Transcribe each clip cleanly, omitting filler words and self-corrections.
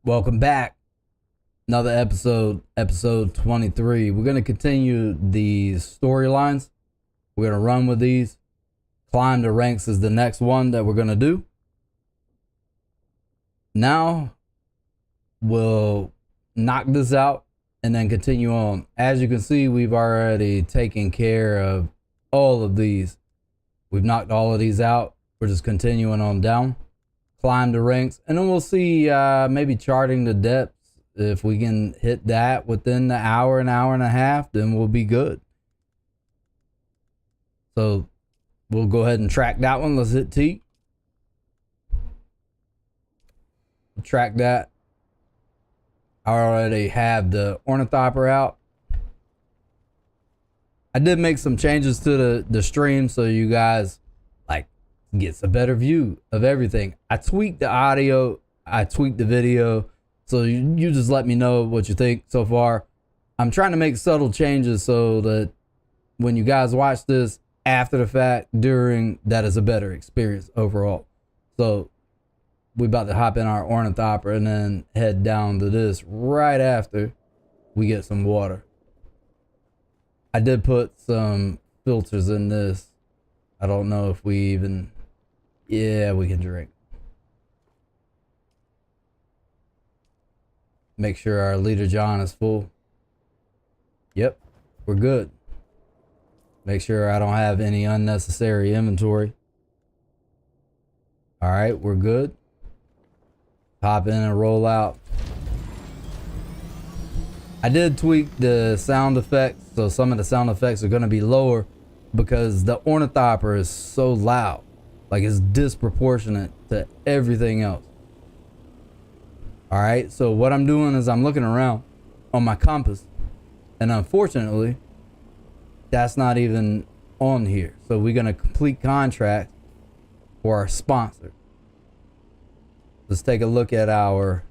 Welcome back. Another episode 23. We're going to continue these storylines. We're going to run with these. Climb the ranks is the next one that we're going to do. Now, we'll knock this out and then continue on. As you can see, we've already taken care of all of these. We've knocked all of these out. We're just continuing on down. Climb the ranks, and then we'll see maybe charting the depths. If we can hit that within the hour and a half, then we'll be good. So we'll go ahead and track that one. Let's hit T. Track that. I already have the ornithopter out. I did make some changes to the stream so you guys gets a better view of everything. I tweaked the audio, I tweaked the video, so you just let me know what you think so far. I'm trying to make subtle changes so that when you guys watch this after the fact, during, that is a better experience overall. So we about to hop in our ornithopter and then head down to this right after we get some water. I did put some filters in this. I don't know if we even... Yeah, we can drink. Make sure our liter John is full. Yep, we're good. Make sure I don't have any unnecessary inventory. All right, we're good. Hop in and roll out. I did tweak the sound effects, so some of the sound effects are going to be lower because the ornithopter is so loud. Like, it's disproportionate to everything else. All right, so what I'm doing is I'm looking around on my compass, and unfortunately, that's not even on here. So we're gonna complete contract for our sponsor. Let's take a look at our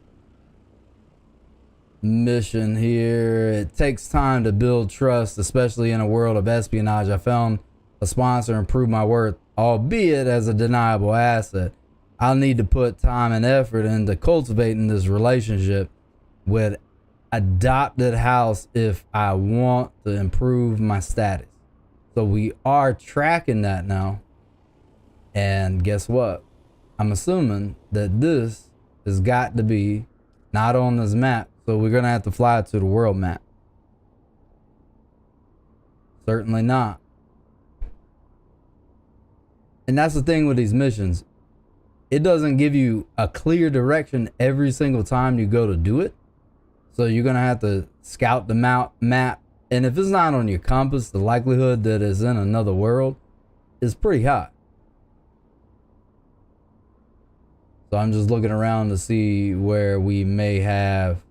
mission here. It takes time to build trust, especially in a world of espionage. I found a sponsor and proved my worth, albeit as a deniable asset. I'll need to put time and effort into cultivating this relationship with Adopted House if I want to improve my status. So we are tracking that now. And guess what? I'm assuming that this has got to be not on this map. So we're going to have to fly to the world map. Certainly not. And that's the thing with these missions. It doesn't give you a clear direction every single time you go to do it. So you're going to have to scout the map. And if it's not on your compass, the likelihood that it's in another world is pretty high. So I'm just looking around to see where we may have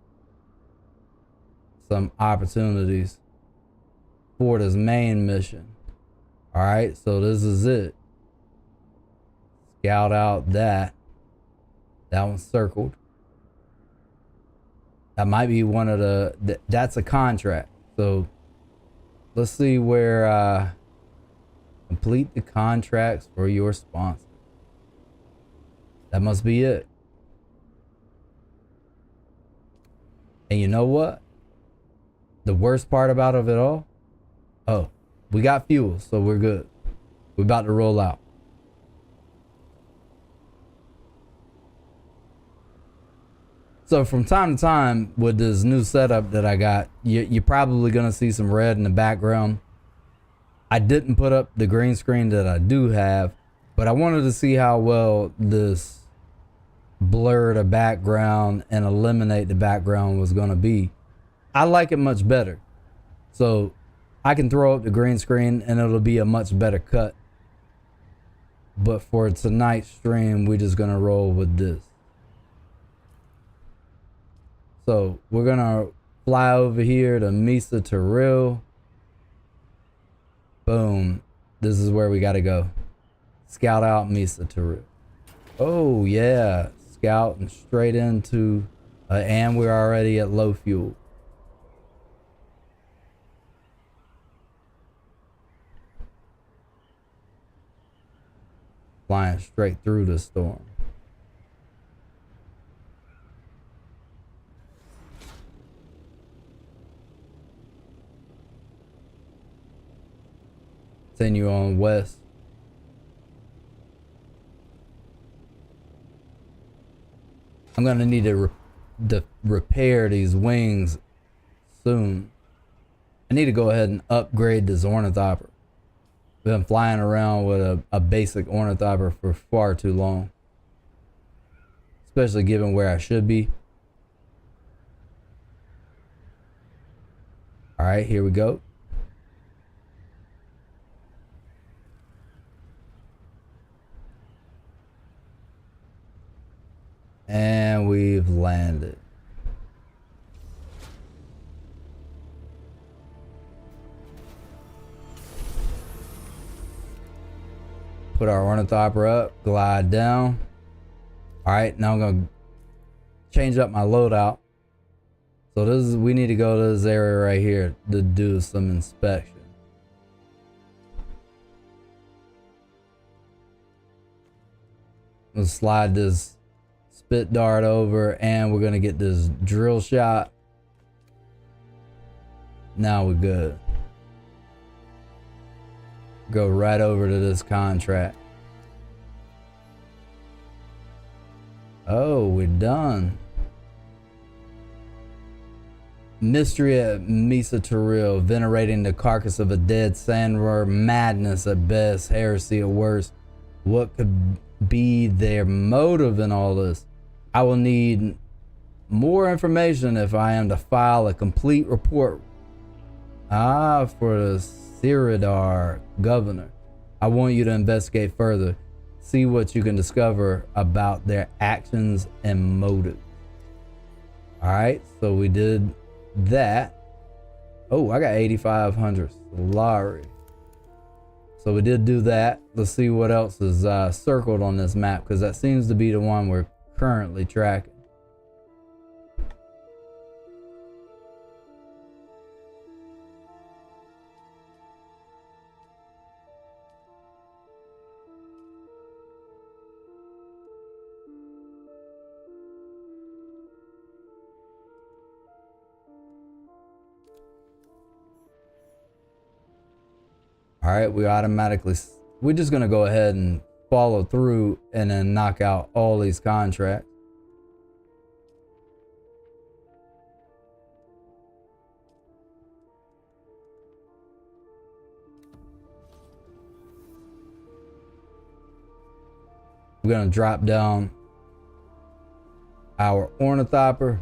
some opportunities for this main mission. All right, so this is it. Scout out that one's circled. That might be one of the that's a contract. So let's see where complete the contracts for your sponsor. That must be it. And you know what? The worst part about it all? Oh, we got fuel, so we're good. We're about to roll out. So from time to time with this new setup that I got, you're probably going to see some red in the background. I didn't put up the green screen that I do have, but I wanted to see how well this blur the background and eliminate the background was going to be. I like it much better. So I can throw up the green screen and it'll be a much better cut. But for tonight's stream, we're just going to roll with this. So we're gonna fly over here to Mesa Terrell. Boom. This is where we gotta go. Scout out Mesa Terrell. Oh yeah. Scouting straight into and we're already at low fuel. Flying straight through the storm. continue on west. I'm gonna need to repair these wings soon. I need to go ahead and upgrade this ornithopter. Been flying around with a basic ornithopter for far too long, especially given where I should be. All right, here we go. And we've landed. Put our ornithopter up, glide down. All right, now I'm gonna change up my loadout. So this is, we need to go to this area right here to do some inspection. We'll slide this spit dart over, and we're gonna get this drill shot. Now we're good. Go right over to this contract. Oh, we're done. Mystery at Mesa Turil, venerating the carcass of a dead sandworm, madness at best, heresy at worst. What could be their motive in all this? I will need more information if I am to file a complete report. For the Siridar governor. I want you to investigate further. See what you can discover about their actions and motives. Alright, so we did that. Oh, I got 8,500 Solari. So we did do that. Let's see what else is circled on this map, because that seems to be the one we're currently tracking. All right, we're just gonna go ahead and follow through and then knock out all these contracts. We're gonna drop down our ornithopter.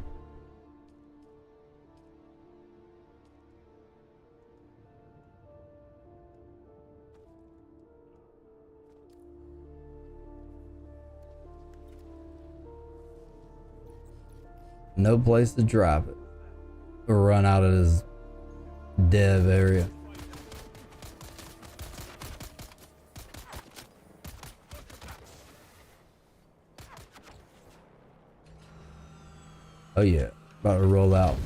No place to drop it. We'll run out of this dev area. Oh yeah, about to roll out.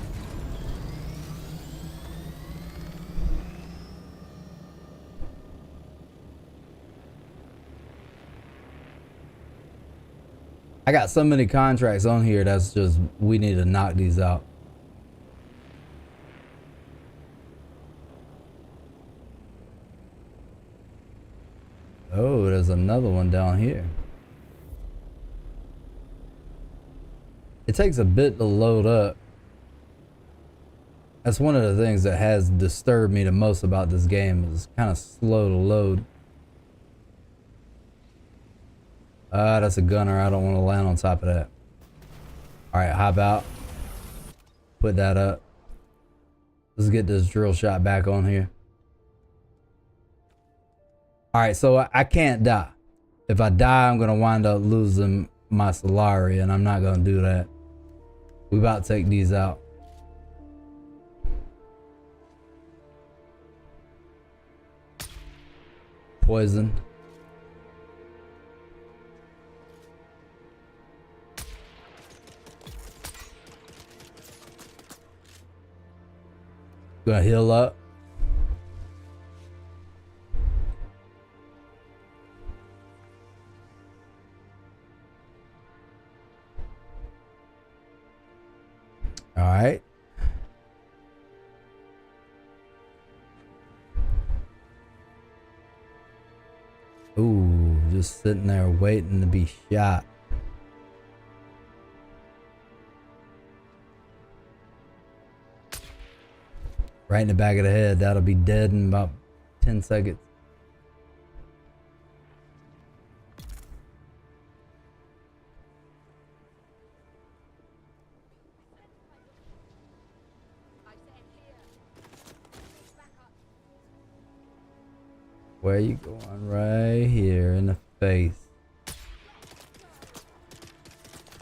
I got so many contracts on here, that's just, we need to knock these out. Oh, there's another one down here. It takes a bit to load up. That's one of the things that has disturbed me the most about this game, is it's kind of slow to load. That's a gunner. I don't want to land on top of that. All right, hop out. Put that up. Let's get this drill shot back on here. All right, so I can't die. If I die, I'm going to wind up losing my Solari, and I'm not going to do that. We about to take these out. Poison. Gonna heal up. All right. Ooh, just sitting there waiting to be shot. Right in the back of the head. That'll be dead in about 10 seconds. Where you going? Right here in the face.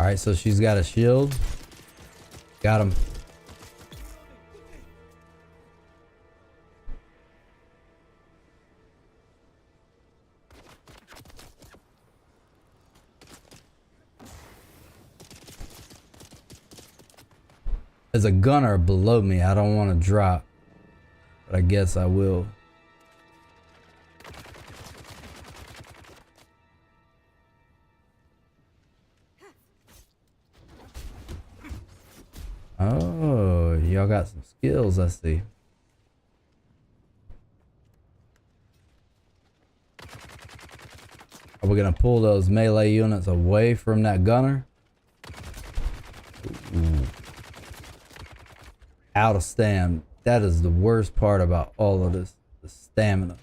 Alright, so she's got a shield. Got him. There's a gunner below me. I don't want to drop, but I guess I will. Oh, y'all got some skills, I see. Are we gonna pull those melee units away from that gunner? Ooh. Out of stam. That is the worst part about all of this. The stamina.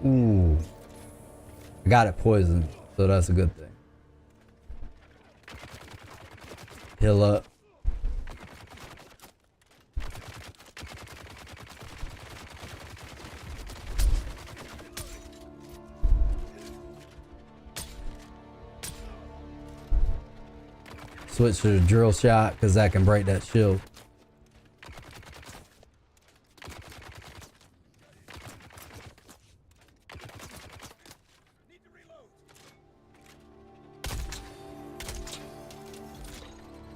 Ooh. I got it poisoned, so that's a good thing. Heal up. Switch to the drill shot because that can break that shield.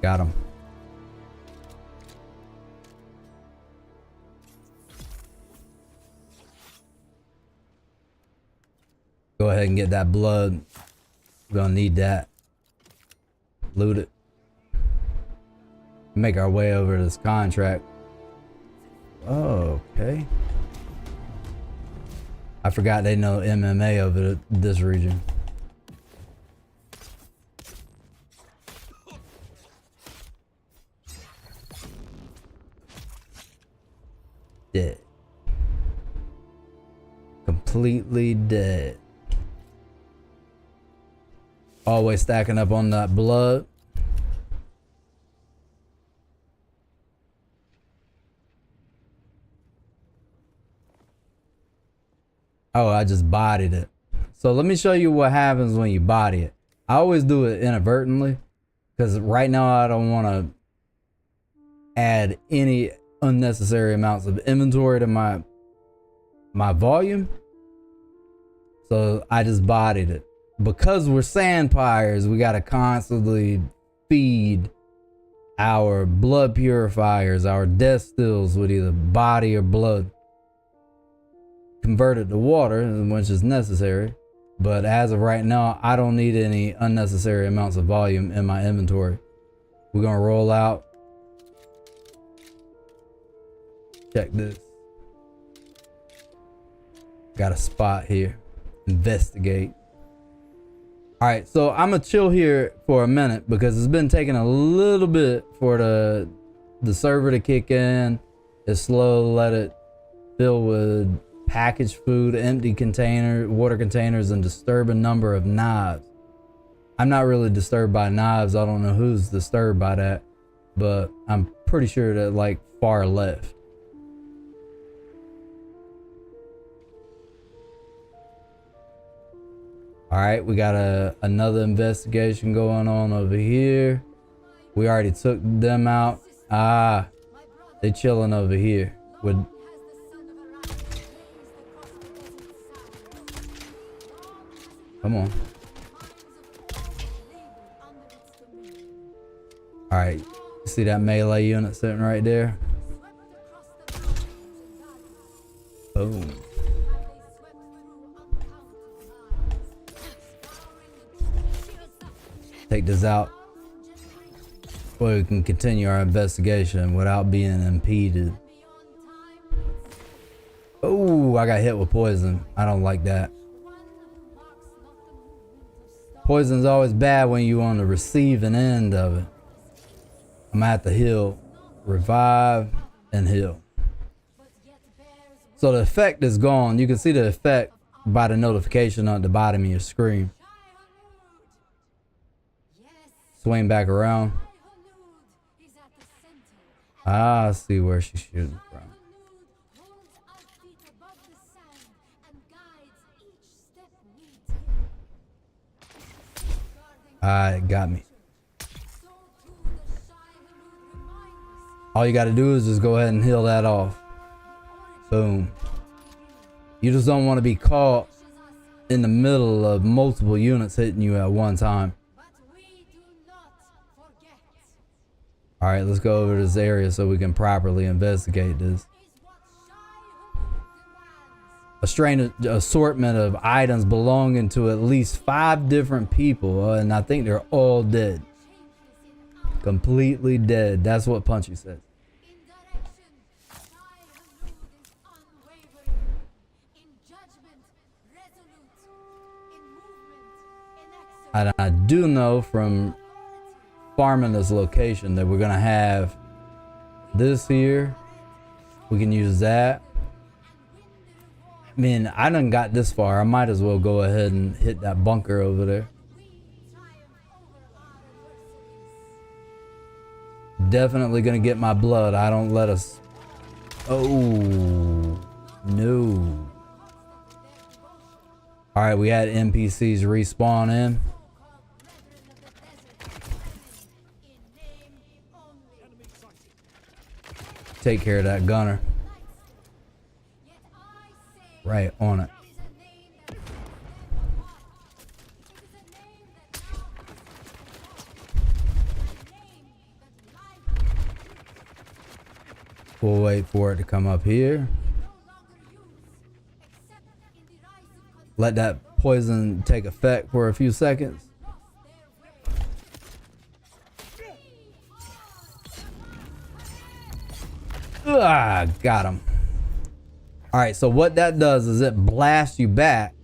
Got him. Go ahead and get that blood. We're gonna need that. Loot it. Make our way over to this contract. Oh, okay. I forgot they know MMA over this region. Dead. Completely dead. Always stacking up on that blood. Oh, I just bodied it. So let me show you what happens when you body it. I always do it inadvertently because right now I don't want to add any unnecessary amounts of inventory to my volume. So I just bodied it. Because we're sandpires, we got to constantly feed our blood purifiers, our death stills with either body or blood. Convert it to water, which is necessary. But as of right now, I don't need any unnecessary amounts of volume in my inventory. We're going to roll out. Check this. Got a spot here. Investigate. Alright, so I'm going to chill here for a minute because it's been taking a little bit for the server to kick in. It's slow, let it fill with packaged food, empty water containers, and disturbing number of knives. I'm not really disturbed by knives. I don't know who's disturbed by that, but I'm pretty sure that like far left. All right, we got another investigation going on over here. We already took them out. Ah, they chilling over here with. Come on. All right, see that melee unit sitting right there? Boom. Take this out. Well, we can continue our investigation without being impeded. Oh, I got hit with poison. I don't like that. Poison's always bad when you're on the receiving end of it. I'm gonna have to heal, revive, and heal. So the effect is gone. You can see the effect by the notification on the bottom of your screen. Swing back around. Ah, I see where she's shooting from. It got me. All you got to do is just go ahead and heal that off. Boom. You just don't want to be caught in the middle of multiple units hitting you at one time. All right, let's go over this area so we can properly investigate this. A strange assortment of items belonging to at least 5 different people, and I think they're all dead. Completely dead. That's what Punchy says. And I do know from farming this location that we're gonna have this here. We can use that. I mean, I done got this far. I might as well go ahead and hit that bunker over there. Definitely gonna get my blood. I don't let us. Oh no. All right, we had NPCs respawn in. Take care of that gunner. Right on it. We'll wait for it to come up here. Let that poison take effect for a few seconds. Ah, got him. All right, so what that does is it blasts you back.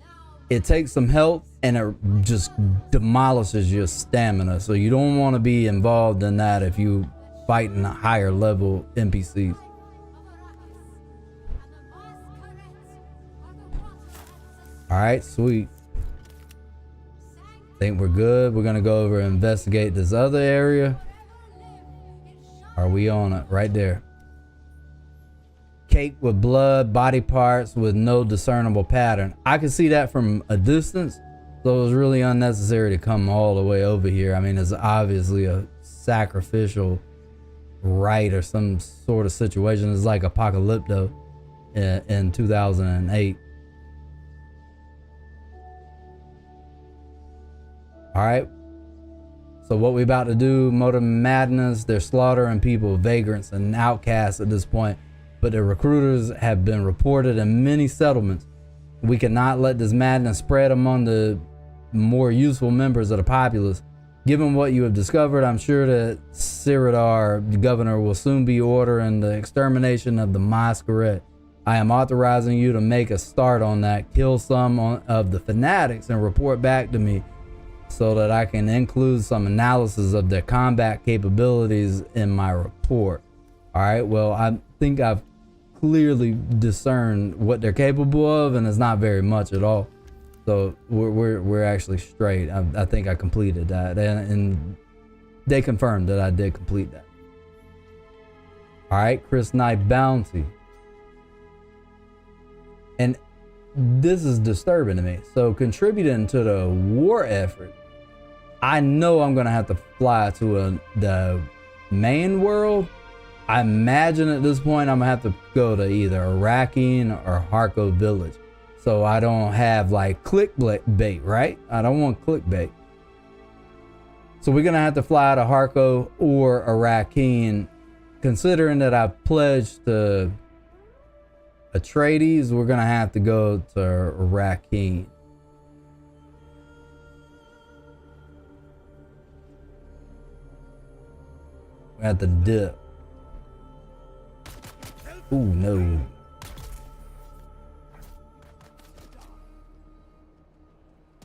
It takes some health and it just demolishes your stamina. So you don't want to be involved in that if you fighting higher level NPCs. All right, sweet. Think we're good. We're gonna go over and investigate this other area. Are we on it? Right there. Cake with blood, body parts with no discernible pattern. I could see that from a distance, so it was really unnecessary to come all the way over here. I mean, it's obviously a sacrificial rite or some sort of situation. It's like Apocalypto in 2008. All right. So what we about to do, Motor Madness, they're slaughtering people, vagrants, and outcasts at this point. But the recruiters have been reported in many settlements. We cannot let this madness spread among the more useful members of the populace. Given what you have discovered, I'm sure that Siradar, the governor, will soon be ordering the extermination of the masquerade. I am authorizing you to make a start on that, kill some of the fanatics and report back to me so that I can include some analysis of their combat capabilities in my report. All right, well, I think I've clearly discerned what they're capable of, and it's not very much at all. So we're actually straight. I think I completed that, and they confirmed that I did complete that. All right, Chris Knight bounty, and this is disturbing to me. So contributing to the war effort, I know I'm gonna have to fly to the main world. I imagine at this point I'm gonna have to go to either Arrakis or Harko village. So I don't have like clickbait, right? I don't want clickbait. So we're gonna have to fly to Harko or Arrakis, considering that I've pledged to Atreides, we're gonna have to go to Arrakis. We have to dip. Ooh, no.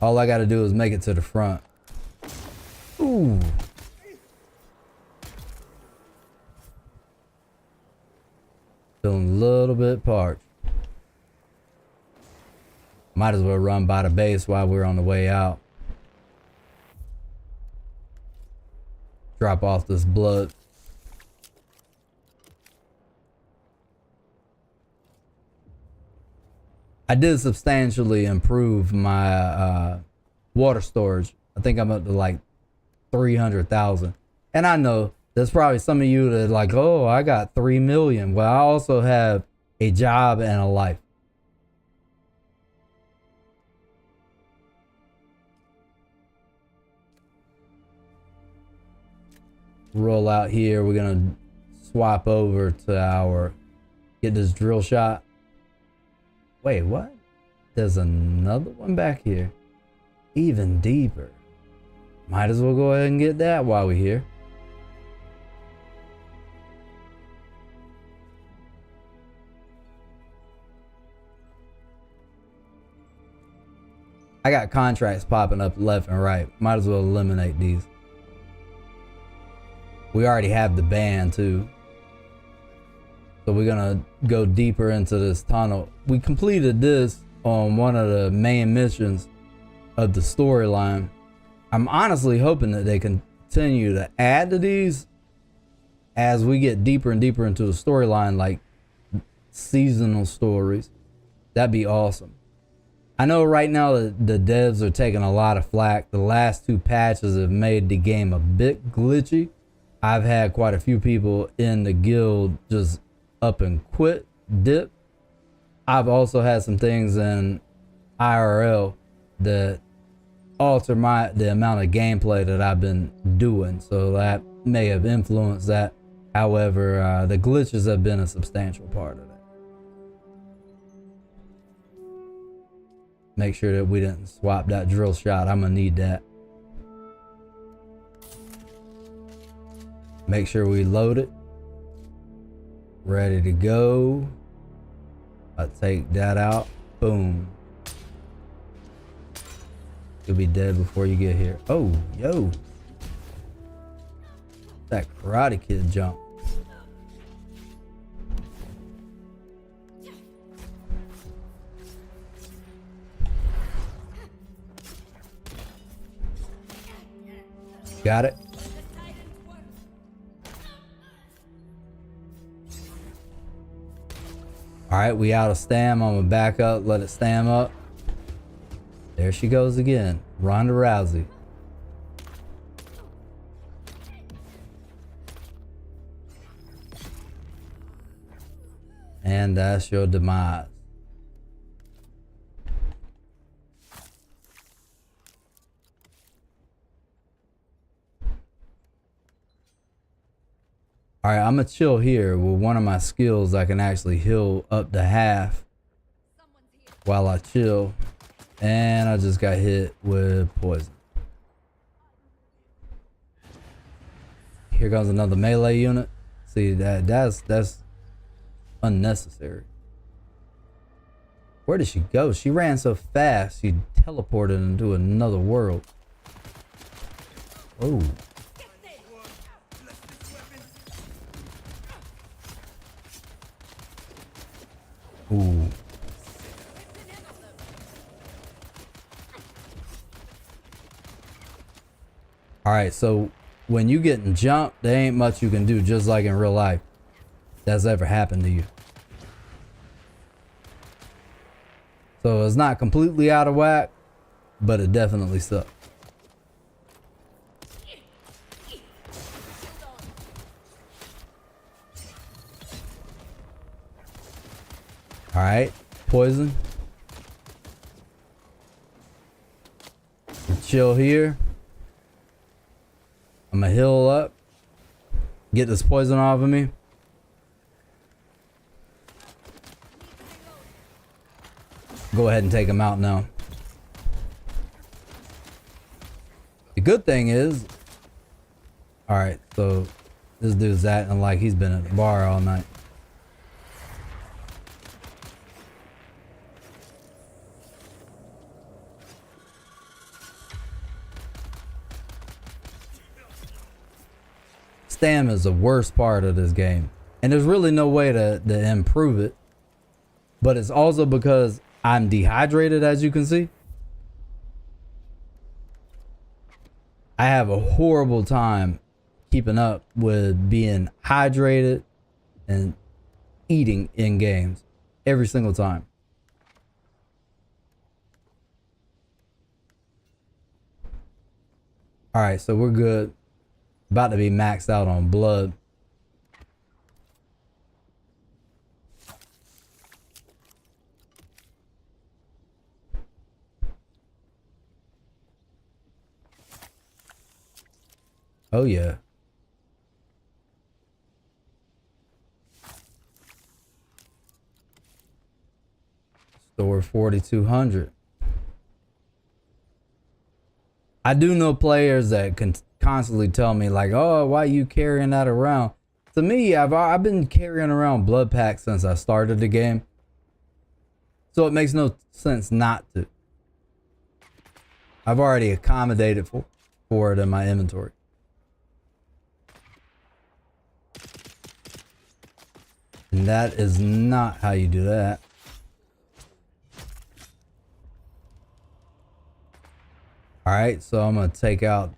All I gotta do is make it to the front. Ooh. Feeling a little bit parched. Might as well run by the base while we're on the way out. Drop off this blood. I did substantially improve my water storage. I think I'm up to like 300,000. And I know there's probably some of you that are like, oh, I got 3 million. Well, I also have a job and a life. Roll out here. We're gonna swap over to our, get this drill shot. Wait, what? There's another one back here. Even deeper. Might as well go ahead and get that while we're here. I got contracts popping up left and right. Might as well eliminate these. We already have the band too. So we're gonna go deeper into this tunnel. We completed this on one of the main missions of the storyline. I'm honestly hoping that they continue to add to these as we get deeper and deeper into the storyline, like seasonal stories. That'd be awesome. I know right now that the devs are taking a lot of flack. The last 2 patches have made the game a bit glitchy. I've had quite a few people in the guild just up and quit, dip. I've also had some things in IRL that alter the amount of gameplay that I've been doing, so that may have influenced that. However, the glitches have been a substantial part of that. Make sure that we didn't swap that drill shot. I'm gonna need that. Make sure we load it. Ready to go. I'll take that out. Boom. You'll be dead before you get here. Oh, yo. That Karate Kid jump. Got it. All right, we out of stam. I'm gonna back up, let it stam up. There she goes again, Ronda Rousey. And that's your demise. All right, I'm gonna chill here. With one of my skills, I can actually heal up to half while I chill. And I just got hit with poison. Here comes another melee unit. See, that's unnecessary. Where did she go? She ran so fast, she teleported into another world. Oh. Ooh. All right, so when you getting jumped, there ain't much you can do, just like in real life. That's ever happened to you. So it's not completely out of whack, but it definitely sucks. All right, poison. Chill here. I'm gonna heal up. Get this poison off of me. go ahead and take him out now. The good thing is, all right, so this dude's acting like he's been at the bar all night. Stamina is the worst part of this game, and there's really no way to improve it. But it's also because I'm dehydrated, as you can see. I have a horrible time keeping up with being hydrated and eating in games every single time. All right, so we're good. About to be maxed out on blood. Oh yeah. Store 4,200. I do know players that can constantly tell me like, "Oh, why are you carrying that around?" To me, I've been carrying around blood packs since I started the game, so it makes no sense not to. I've already accommodated for it in my inventory. And that is not how you do that. All right, so I'm gonna take out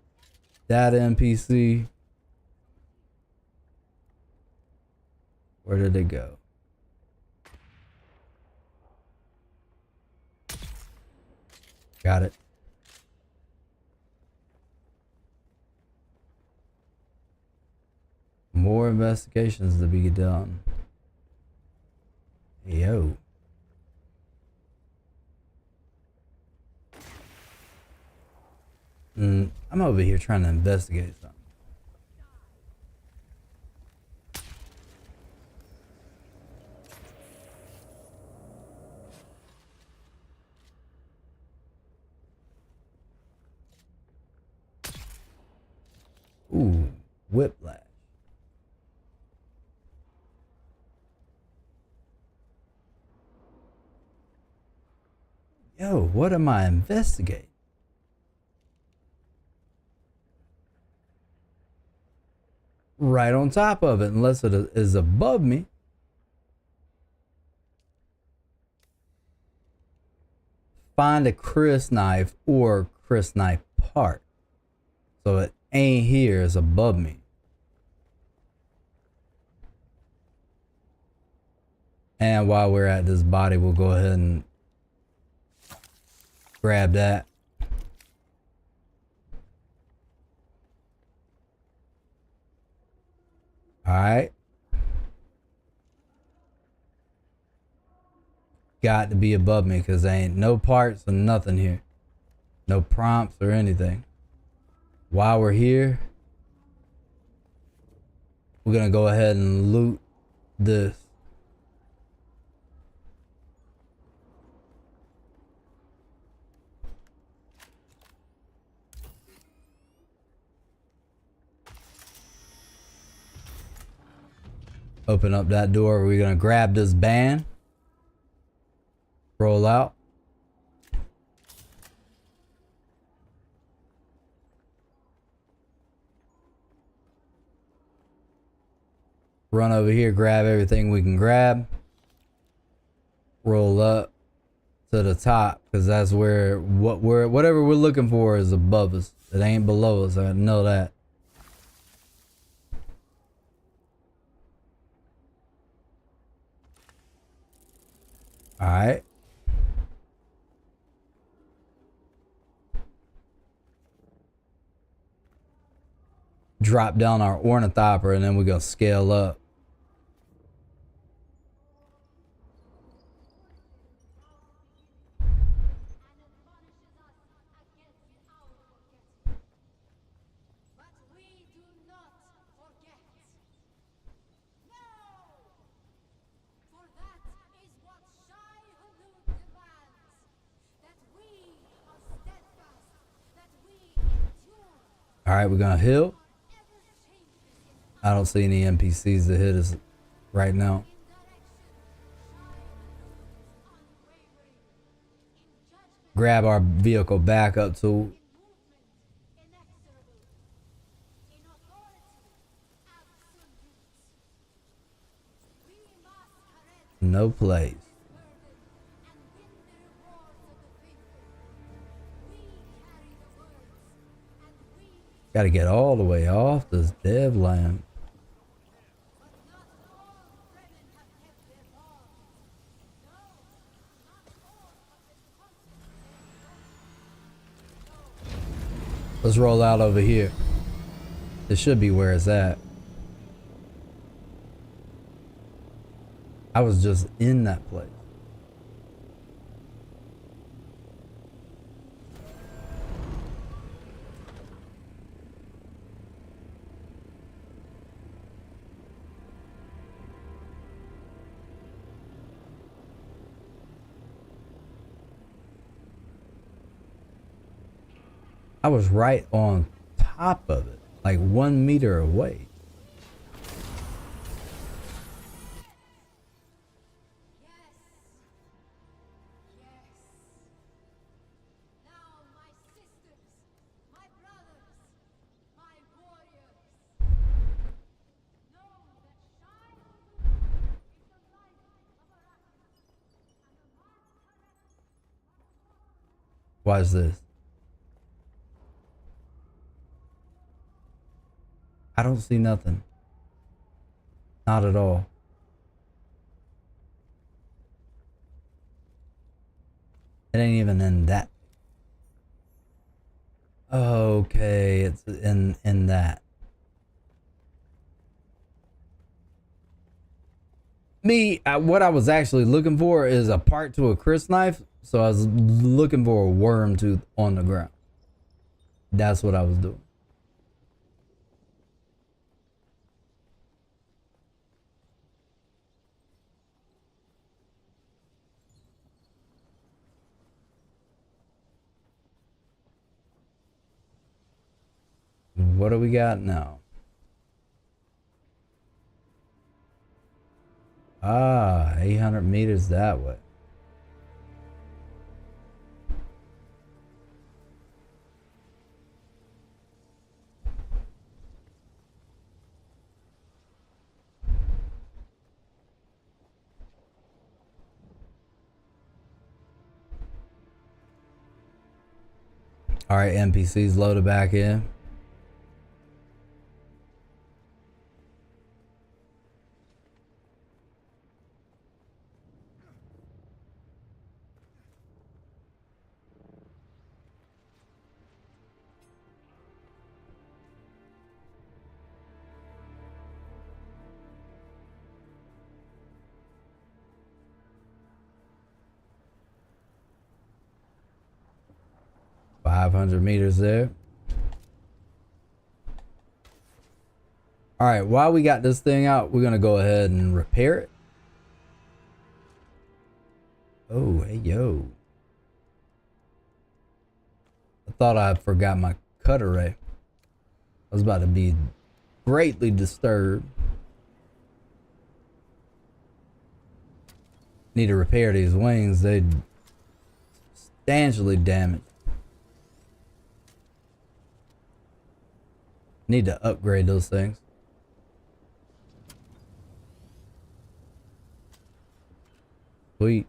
that NPC. Where did it go? Got it. More investigations to be done. Yo. I'm over here trying to investigate something. Ooh, whiplash. Yo, what am I investigating? Right on top of it, unless it is above me. Find a Chris knife or Chris knife part. So it ain't here, it's above me. And while we're at this body, we'll go ahead and grab that. All right. Got to be above me because there ain't no parts or nothing here. No prompts or anything. While we're here, we're going to go ahead and loot this. Open up that door. We're going to grab this band. Roll out. Run over here, grab everything we can grab. Roll up to the top because that's where whatever we're looking for is above us. It ain't below us. I know that. All right. Drop down our ornithopter and then we're gonna scale up. All right, we're gonna heal. I don't see any NPCs that hit us right now. Grab our vehicle back up to no place. Gotta get all the way off this dev land. Let's roll out over here. This should be where it's at. I was just in that place. I was right on top of it, like 1 meter away. Watch this. I don't see nothing. Not at all. It ain't even in that. Okay, it's in that. What I was actually looking for is a part to a crisp knife. So I was looking for a worm tooth on the ground. That's what I was doing. What do we got now? Ah, 800 meters that way. All right, NPCs loaded back in. .500 meters there. All right, while we got this thing out, we're gonna go ahead and repair it. Oh, hey, yo. I thought I forgot my cutter ray. I was about to be greatly disturbed. Need to repair these wings. They substantially damaged. Need to upgrade those things. Sweet.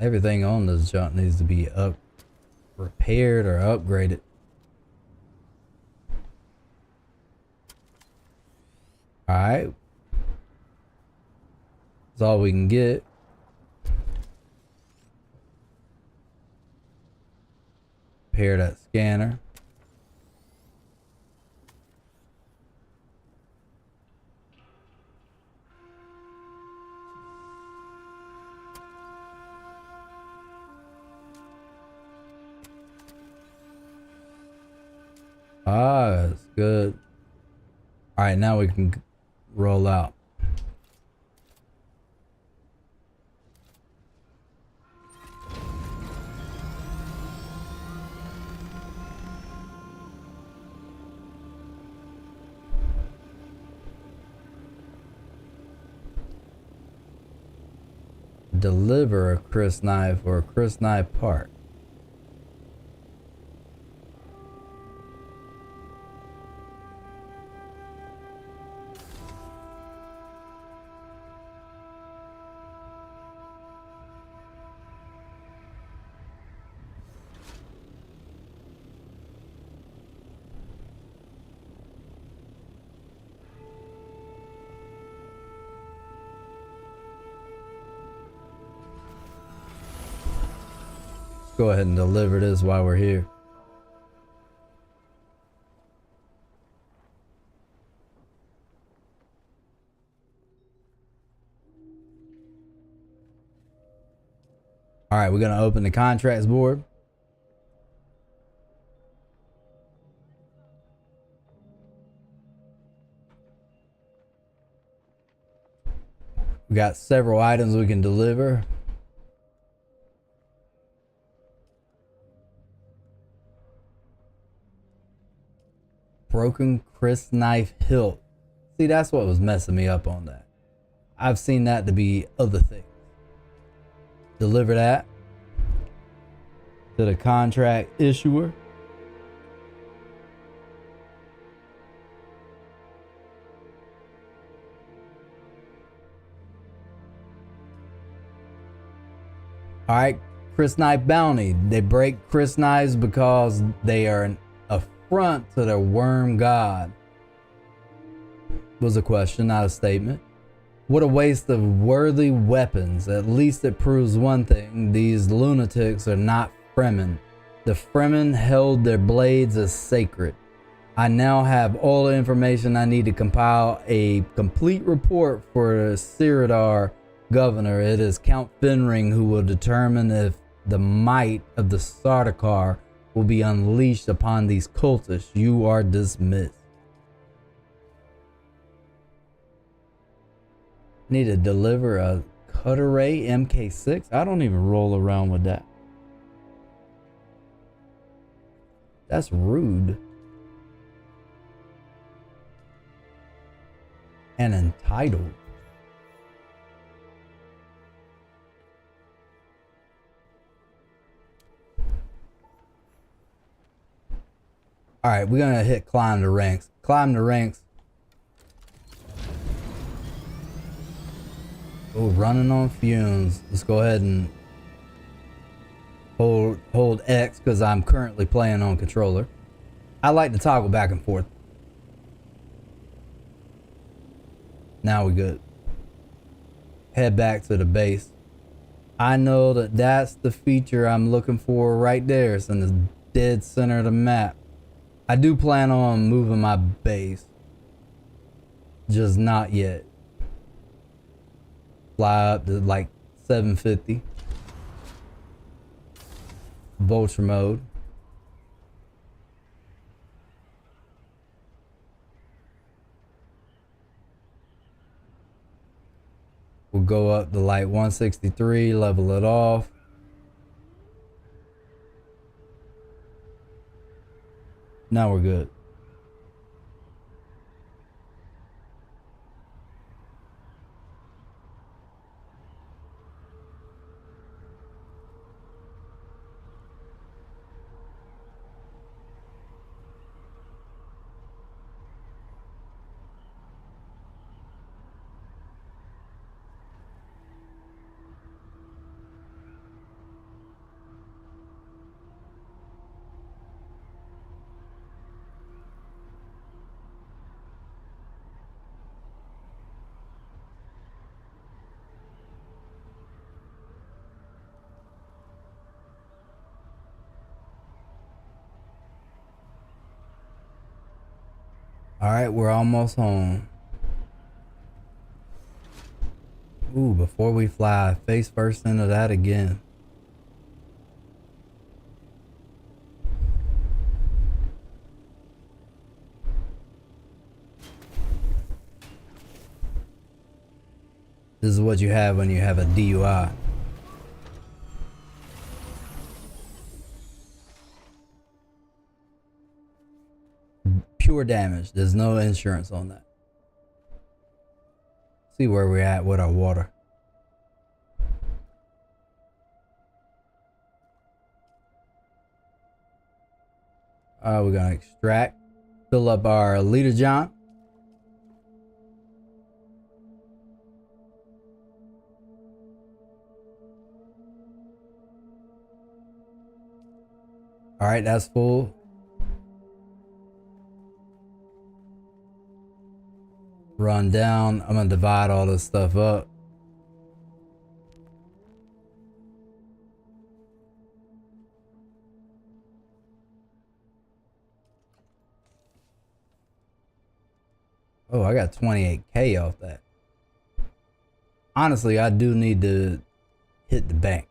Everything on this junk needs to be repaired or upgraded. All right. That's all we can get. Repair that scanner. Ah, that's good. All right, now we can roll out. deliver a Chris knife or a Chris knife part. Go ahead and deliver this while we're here. All right, we're going to open the contracts board. We got several items we can deliver. Broken Chris knife hilt. See, that's what was messing me up on that. I've seen that to be other things. Deliver that to the contract issuer. All right, Chris knife bounty. They break Chris knives because they are an affront to the worm god. Was a question, not a statement. What a waste of worthy weapons. At least it proves one thing. These lunatics are not Fremen. The Fremen held their blades as sacred. I now have all the information I need to compile a complete report for the Siradar governor. It is Count Finring who will determine if the might of the Sardaukar will be unleashed upon these cultists. You are dismissed. Need to deliver a Cutteray MK6. I don't even roll around with that. That's rude. And entitled. All right, we're gonna hit climb the ranks. Climb the ranks. Oh, running on fumes. Let's go ahead and hold X because I'm currently playing on controller. I like to toggle back and forth. Now we're good. Head back to the base. I know that that's the feature I'm looking for right there. It's in the dead center of the map. I do plan on moving my base. Just not yet. Fly up to like 750. Vulture mode. We'll go up to like 163, level it off. Now we're good. All right, we're almost home. Ooh, before we fly, face first into that again. This is what you have when you have a DUI. Pure damage. There's no insurance on that. See where we're at with our water. We're gonna extract, fill up our liter john. All right, that's full. Run down. I'm gonna divide all this stuff up. Oh, I got 28K off that. Honestly, I do need to hit the bank.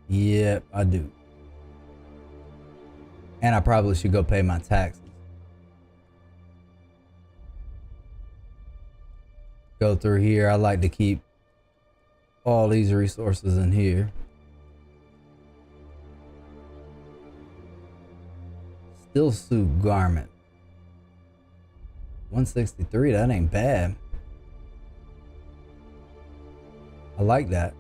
Yep, I do. And I probably should go pay my taxes. Go through here. I like to keep all these resources in here. Still suit garment. 163, that ain't bad. I like that.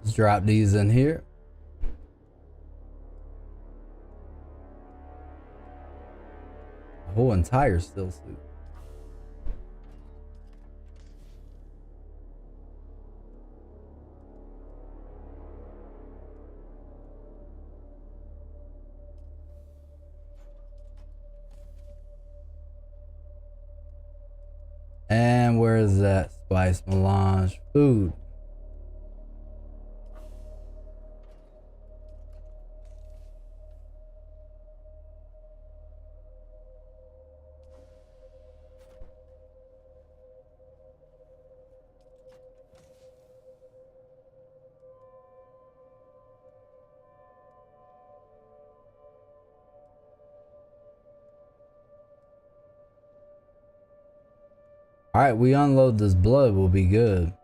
Let's drop these in here. A whole entire still suit. And where is that spice melange food? All right, we unload this blood, we'll be good.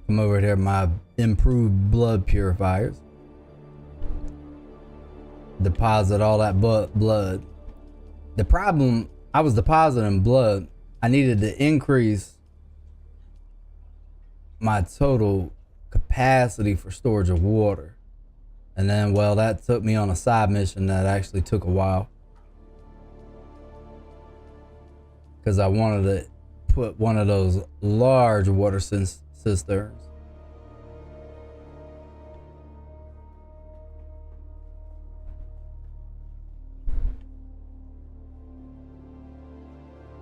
Come over here, my improved blood purifiers. Deposit all that blood. The problem, I was depositing blood. I needed to increase my total capacity for storage of water. And then, well, that took me on a side mission that actually took a while. Because I wanted to put one of those large water cisterns.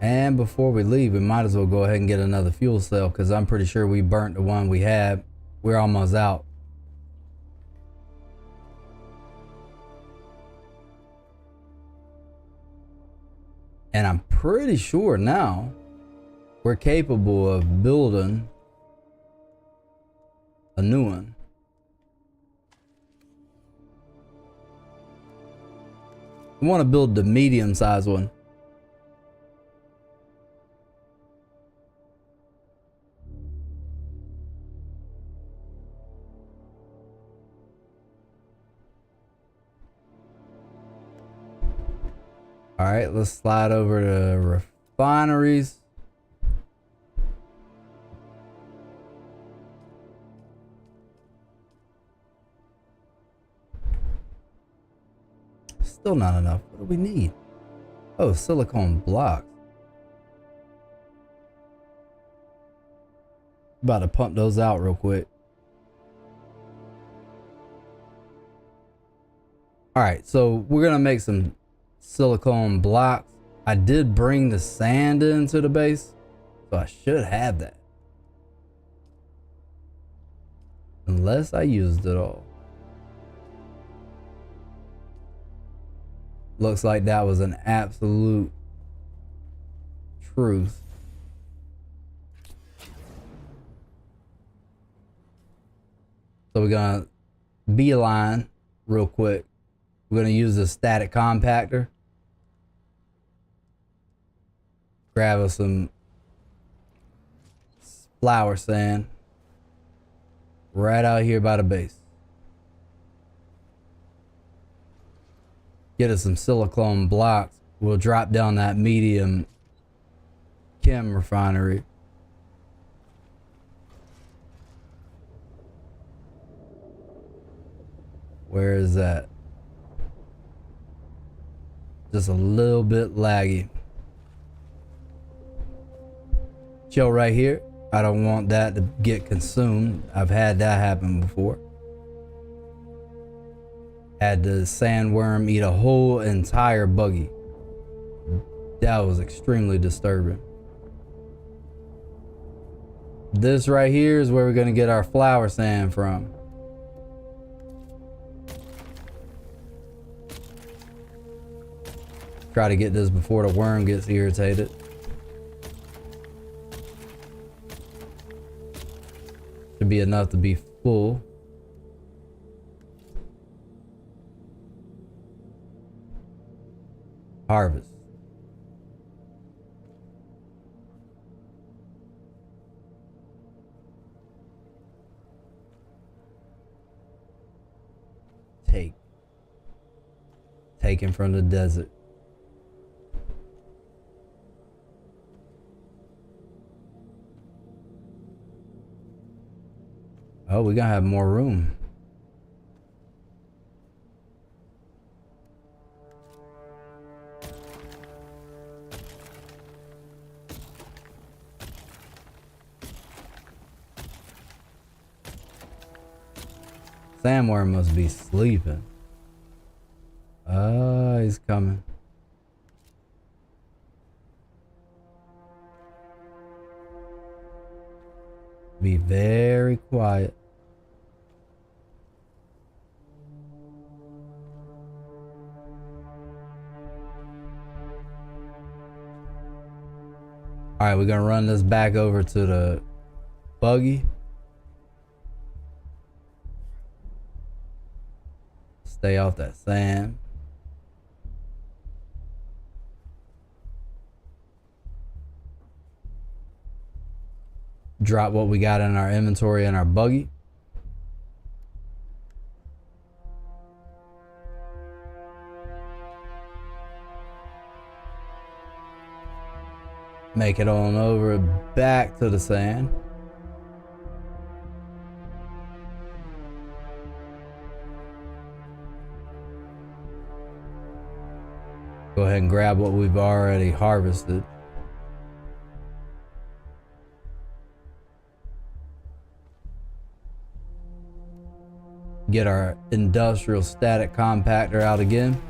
And before we leave, we might as well go ahead and get another fuel cell, because I'm pretty sure we burnt the one we had. We're almost out. And I'm pretty sure now we're capable of building a new one. I want to build the medium-sized one. All right, let's slide over to refineries. Still not enough. What do we need? Oh, silicone blocks. About to pump those out real quick. All right, so we're gonna make some silicone blocks. I did bring the sand into the base, so I should have that. Unless I used it all. Looks like that was an absolute truth. So we're gonna beeline real quick. We're gonna use the static compactor. Grab us some flour sand right out here by the base. Get us some silicone blocks. We'll drop down that medium chem refinery. Where is that? Just a little bit laggy. Chill right here. I don't want that to get consumed. I've had that happen before. Had the sandworm eat a whole entire buggy. That was extremely disturbing. This right here is where we're gonna get our flour sand from. Try to get this before the worm gets irritated. Should be enough to be full. Harvest. Taken from the desert. Oh, we're gonna have more room. Sandworm must be sleeping. Oh, he's coming. Be very quiet. All right, we're gonna run this back over to the buggy. Stay off that sand. Drop what we got in our inventory in our buggy. Make it on over back to the sand. Go ahead and grab what we've already harvested. Get our industrial static compactor out again.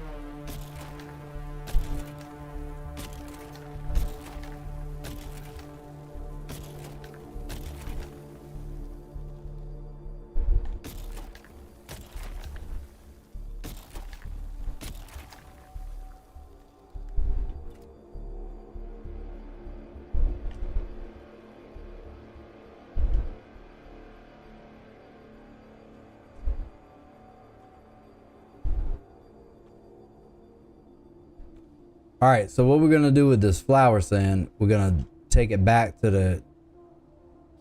All right, so what we're gonna do with this flour sand, we're gonna take it back to the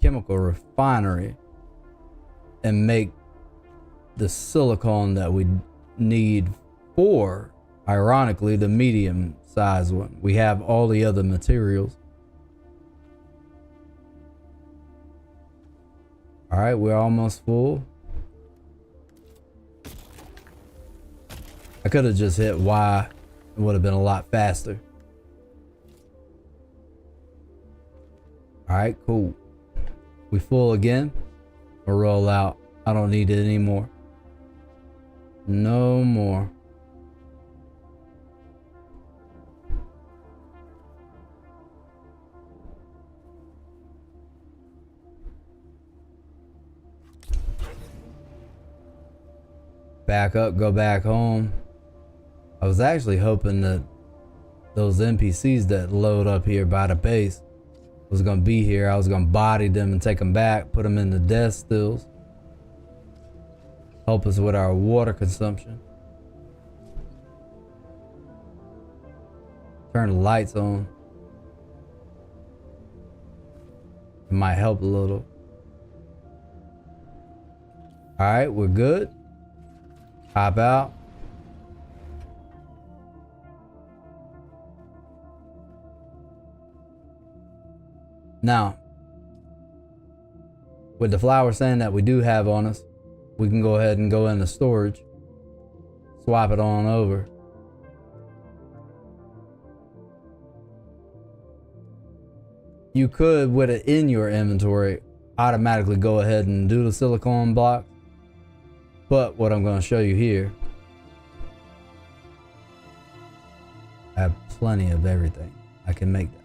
chemical refinery and make the silicone that we need for, ironically, the medium size one. We have all the other materials. All right, we're almost full. I could have just hit Y. It would have been a lot faster. All right, cool. We full again. We'll roll out. I don't need it anymore. No more. back up, go back home. I was actually hoping that those NPCs that load up here by the base was gonna be here. I was gonna body them and take them back, put them in the death stills. Help us with our water consumption. Turn the lights on. It might help a little. All right, we're good. Hop out. Now, with the flower sand that we do have on us, we can go ahead and go into storage, swap it on over. You could, with it in your inventory, automatically go ahead and do the silicone block. But what I'm going to show you here, I have plenty of everything. I can make that.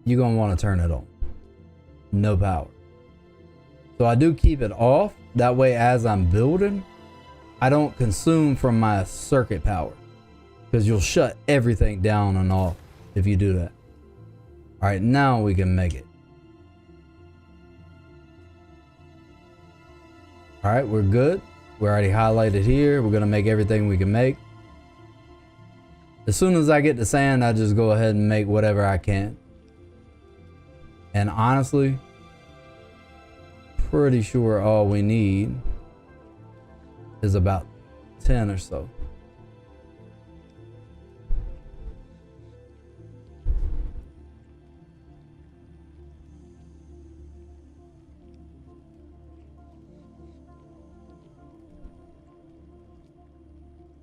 You're going to want to turn it on. No power. So I do keep it off. That way, as I'm building, I don't consume from my circuit power. Because you'll shut everything down and off if you do that. All right, now we can make it. All right, we're good. We're already highlighted here. We're going to make everything we can make. As soon as I get the sand, I just go ahead and make whatever I can. And honestly, pretty sure all we need is about 10 or so.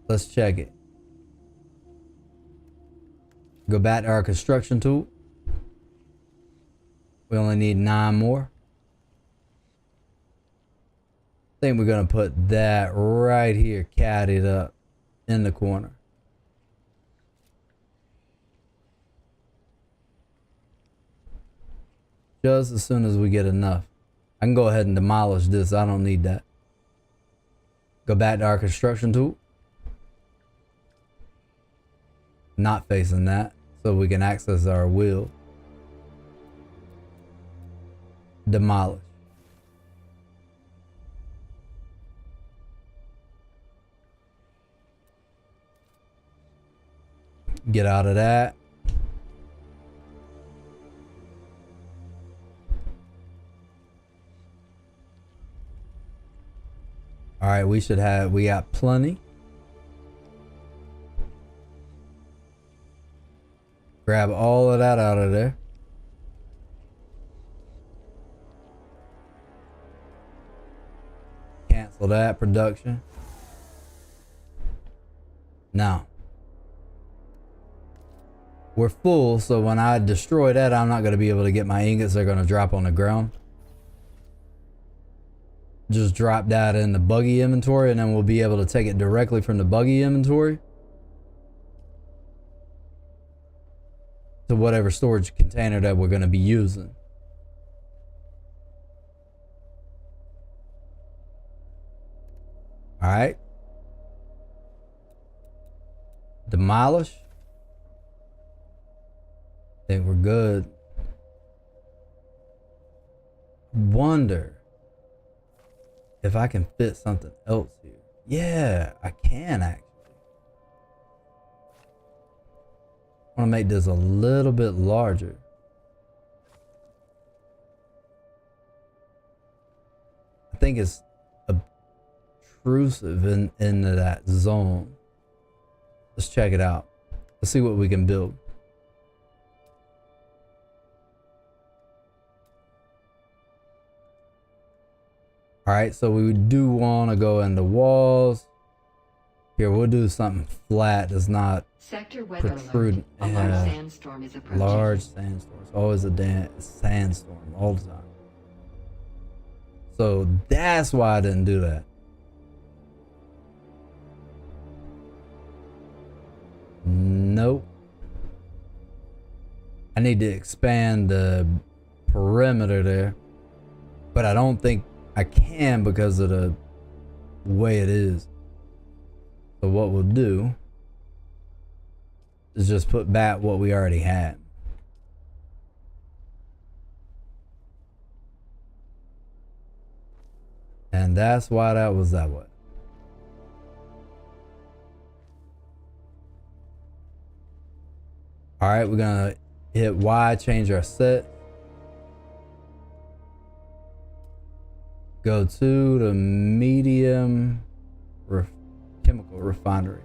Let's check it. Go back to our construction tool. We only need 9 more. I think we're gonna put that right here, catted up in the corner. Just as soon as we get enough. I can go ahead and demolish this. I don't need that. Go back to our construction tool. Not facing that, so we can access our wheel. Demolish. Get out of that. All right, we got plenty. Grab all of that out of there. Cancel that production. Now, we're full, so when I destroy that, I'm not going to be able to get my ingots. They're going to drop on the ground. Just drop that in the buggy inventory, and then we'll be able to take it directly from the buggy inventory to whatever storage container that we're going to be using. All right. Demolish. I think we're good. Wonder if I can fit something else here. Yeah, I can actually. I want to make this a little bit larger. I think it's obtrusive into that zone. Let's check it out. Let's see what we can build. All right, so we do want to go into walls. Here, we'll do something flat that's not Sector weather protruding. alert. A large sandstorm is approaching. Large sandstorm. It's always a damn sandstorm all the time. So that's why I didn't do that. Nope. I need to expand the perimeter there, but I don't think I can because of the way it is. So what we'll do is just put back what we already had. And that's why that was that way. All right, we're gonna hit Y, change our set. Go to the medium chemical refinery.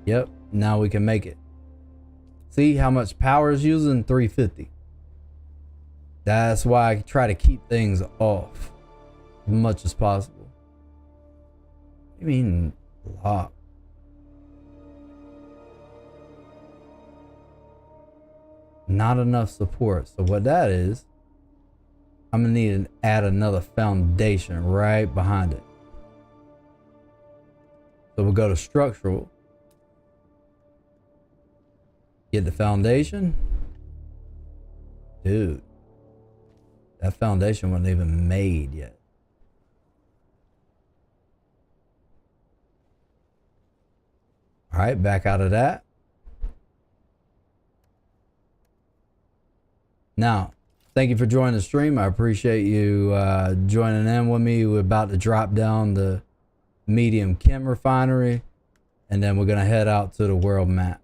Yep, now we can make it. See how much power is using? 350. That's why I try to keep things off as much as possible. What do you mean lock? Not enough support. So what that is, I'm gonna need to add another foundation right behind it. So we'll go to structural, get the foundation. Dude, that foundation wasn't even made yet. All right, back out of that. Now, thank you for joining the stream. I appreciate you joining in with me. We're about to drop down the medium chem refinery, and then we're going to head out to the world map.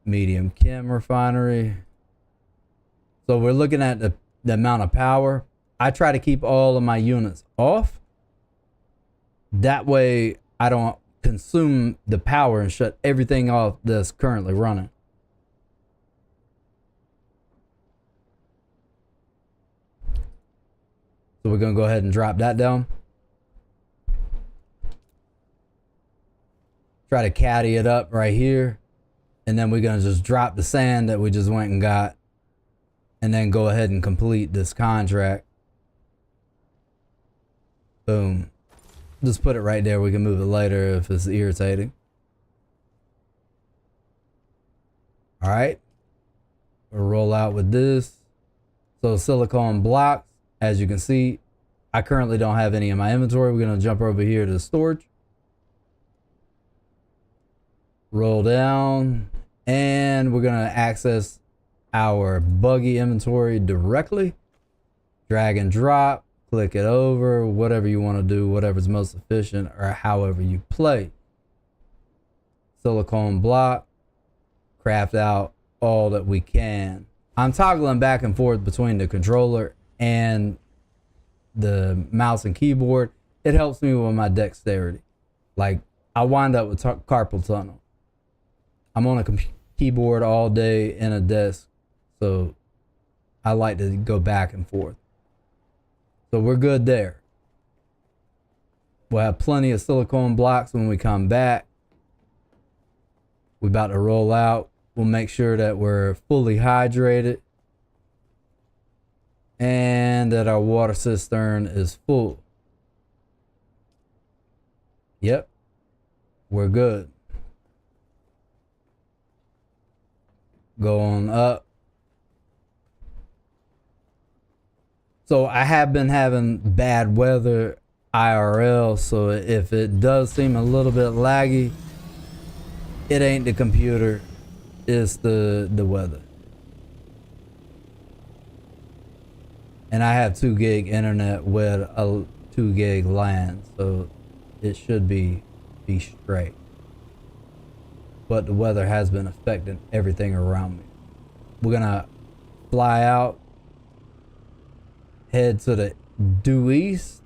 Medium chem refinery. So we're looking at the amount of power. I try to keep all of my units off. That way I don't consume the power and shut everything off that's currently running. So we're going to go ahead and drop that down. Try to caddy it up right here. And then we're going to just drop the sand that we just went and got. And then go ahead and complete this contract. Boom. Just put it right there. We can move it later if it's irritating. All right. We'll roll out with this. So silicone blocks, as you can see, I currently don't have any in my inventory. We're going to jump over here to the storage. Roll down. And we're going to access our buggy inventory directly. Drag and drop. Click it over, whatever you want to do, whatever's most efficient or however you play. Silicone block, craft out all that we can. I'm toggling back and forth between the controller and the mouse and keyboard. It helps me with my dexterity. Like, I wind up with carpal tunnel. I'm on a keyboard all day in a desk, so I like to go back and forth. So we're good there. We'll have plenty of silicone blocks when we come back. We're about to roll out. We'll make sure that we're fully hydrated and that our water cistern is full. Yep, we're good. Go on up. So I have been having bad weather IRL, so if it does seem a little bit laggy, it ain't the computer, it's the weather. And I have 2 gig internet with a 2 gig LAN, so it should be straight. But the weather has been affecting everything around me. We're gonna fly out, head to the due east,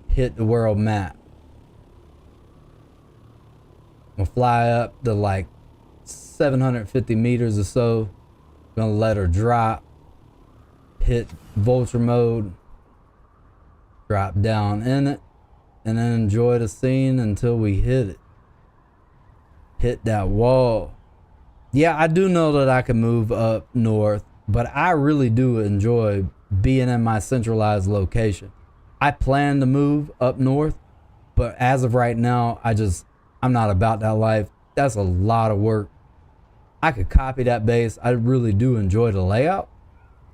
hit the world map. We'll fly up to like 750 meters or so. Gonna let her drop, hit vulture mode, drop down in it, and then enjoy the scene until we hit it. Hit that wall. Yeah, I do know that I can move up north, but I really do enjoy being in my centralized location. I plan to move up north, but as of right now, I'm not about that life. that's a lot of work. I could copy that base. I really do enjoy the layout,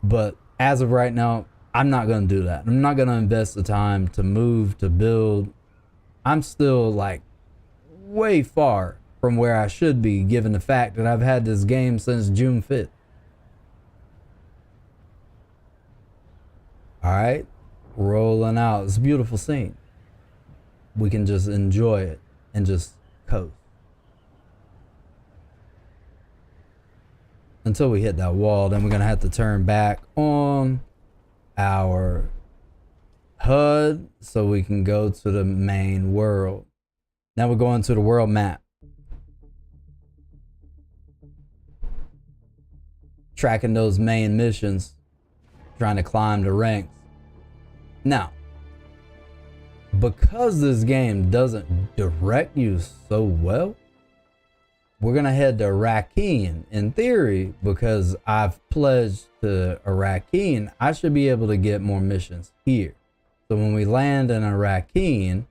but as of right now, I'm not going to do that. I'm not going to invest the time to move, to build. I'm still like way far from where I should be, given the fact that I've had this game since June 5th. All right, rolling out. It's a beautiful scene. We can just enjoy it and just coast. Until we hit that wall, then we're going to have to turn back on our HUD so we can go to the main world. Now we're going to the world map. Tracking those main missions, trying to climb the ranks. Now, because this game doesn't direct you so well, we're gonna head to Arrakis in theory, because I've pledged to Arrakis, I should be able to get more missions here. So when we land in Arrakis,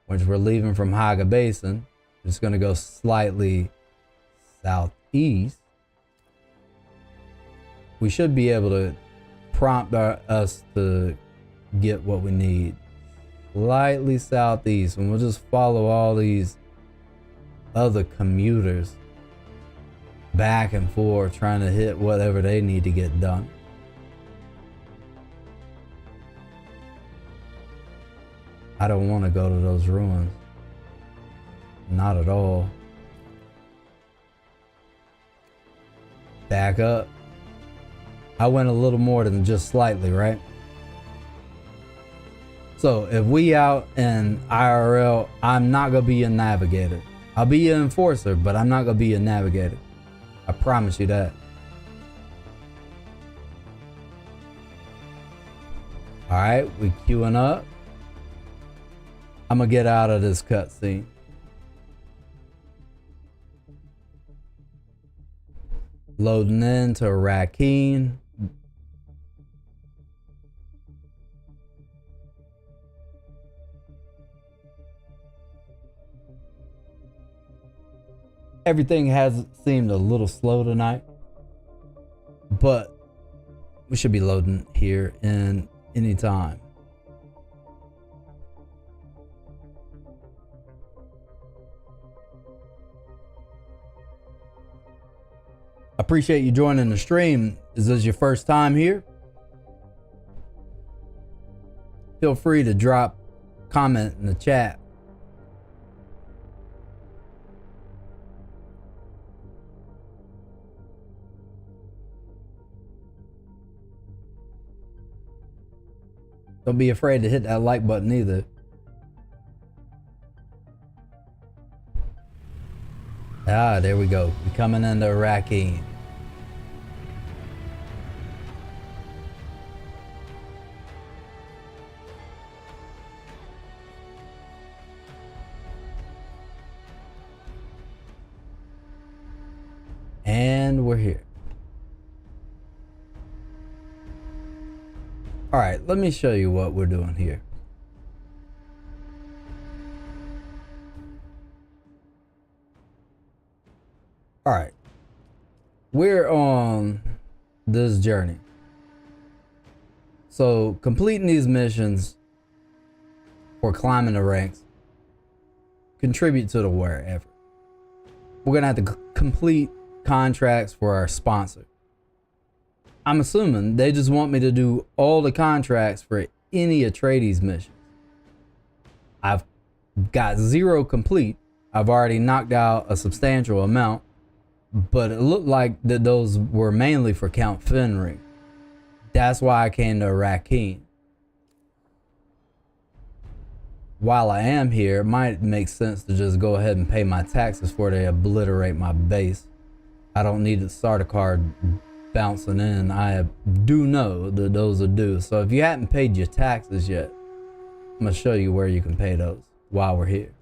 which we're leaving from Haga Basin, just gonna go slightly southeast. We should be able to prompt us to get what we need. Slightly southeast, and we'll just follow all these other commuters back and forth trying to hit whatever they need to get done. I don't want to go to those ruins. Not at all. Back up. I went a little more than just slightly, right? So if we out in IRL, I'm not gonna be a navigator. I'll be an enforcer, but I'm not gonna be a navigator. I promise you that. All right, we queuing up. I'm gonna get out of this cutscene. Loading into Arrakis. Everything has seemed a little slow tonight, but we should be loading here in any time. Appreciate you joining the stream. Is this your first time here? Feel free to drop a comment in the chat. Don't be afraid to hit that like button either. Ah, there we go. We're coming into Arrakis. And we're here. All right, let me show you what we're doing here. All right, we're on this journey. So completing these missions or climbing the ranks contribute to the wherever. We're gonna have to complete contracts for our sponsor. I'm assuming they just want me to do all the contracts for any Atreides mission. I've got 0 complete. I've already knocked out a substantial amount, but it looked like that those were mainly for Count Fenrir. That's why I came to Arrakis. While I am here, it might make sense to just go ahead and pay my taxes before they obliterate my base. I don't need the starter card bouncing in. I do know that those are due. So if you haven't paid your taxes yet, I'm gonna show you where you can pay those while we're here.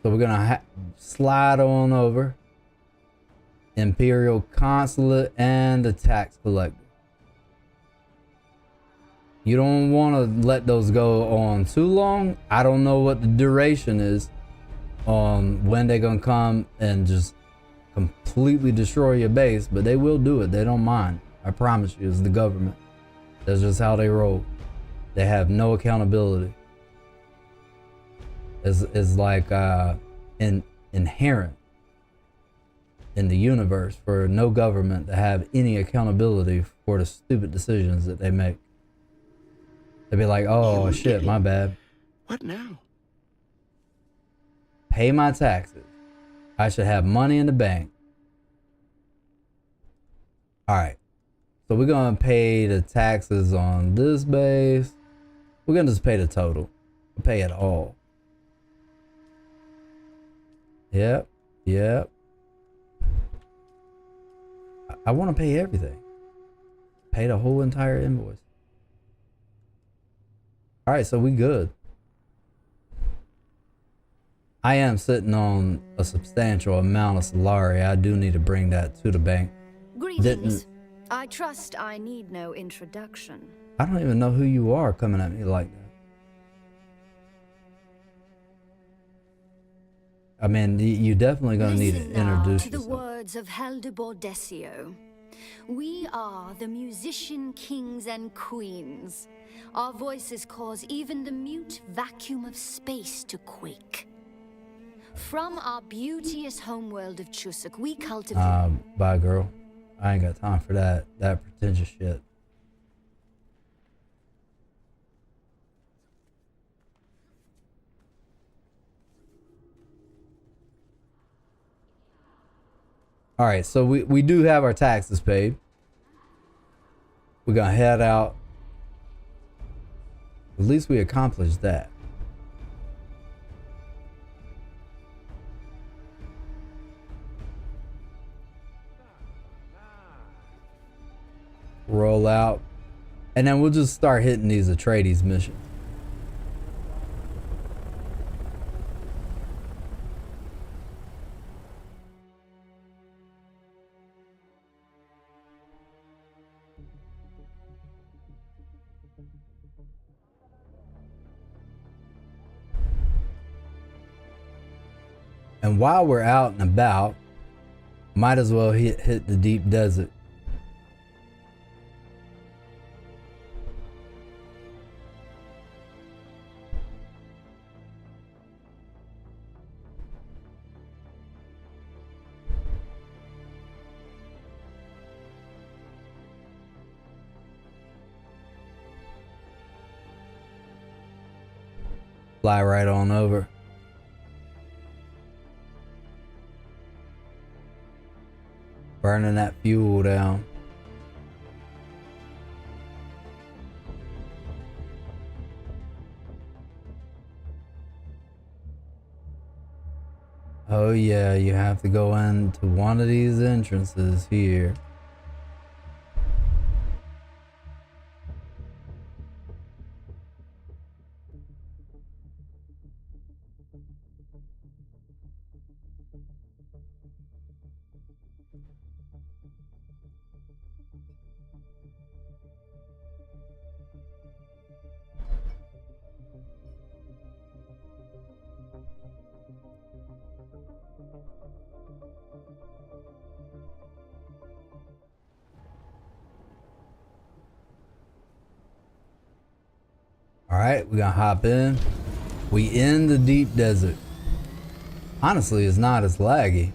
So we're gonna slide on over Imperial Consulate and the tax collector. You don't want to let those go on too long. I don't know what the duration is on when they're gonna come and just completely destroy your base, but they will do it. They don't mind. I promise you, it's the government. That's just how they roll. They have no accountability. It's like inherent in the universe for no government to have any accountability for the stupid decisions that they make. They'd be like, oh shit, my bad. What now? Pay my taxes. I should have money in the bank. All right. So we're going to pay the taxes on this base. We're going to just pay the total. We'll pay it all. Yep. Yep. I want to pay everything. Pay the whole entire invoice. All right, so we good. I am sitting on a substantial amount of salary. I do need to bring that to the bank. Greetings. I trust I need no introduction. I don't even know who you are coming at me like that. I mean, you definitely gonna need to introduce to the yourself. words of Helder Bordesio. We are the musician kings and queens. Our voices cause even the mute vacuum of space to quake. From our beauteous homeworld of Chusuk, we cultivate. Bye, girl. I ain't got time for that pretentious shit. All right, so we do have our taxes paid. We're gonna head out. At least we accomplished that. Roll out, and then we'll just start hitting these Atreides missions. And while we're out and about, might as well hit the deep desert. Fly right on over. Burning that fuel down. Oh yeah, you have to go into one of these entrances here. All right, we're gonna hop in. We in the deep desert. Honestly, it's not as laggy.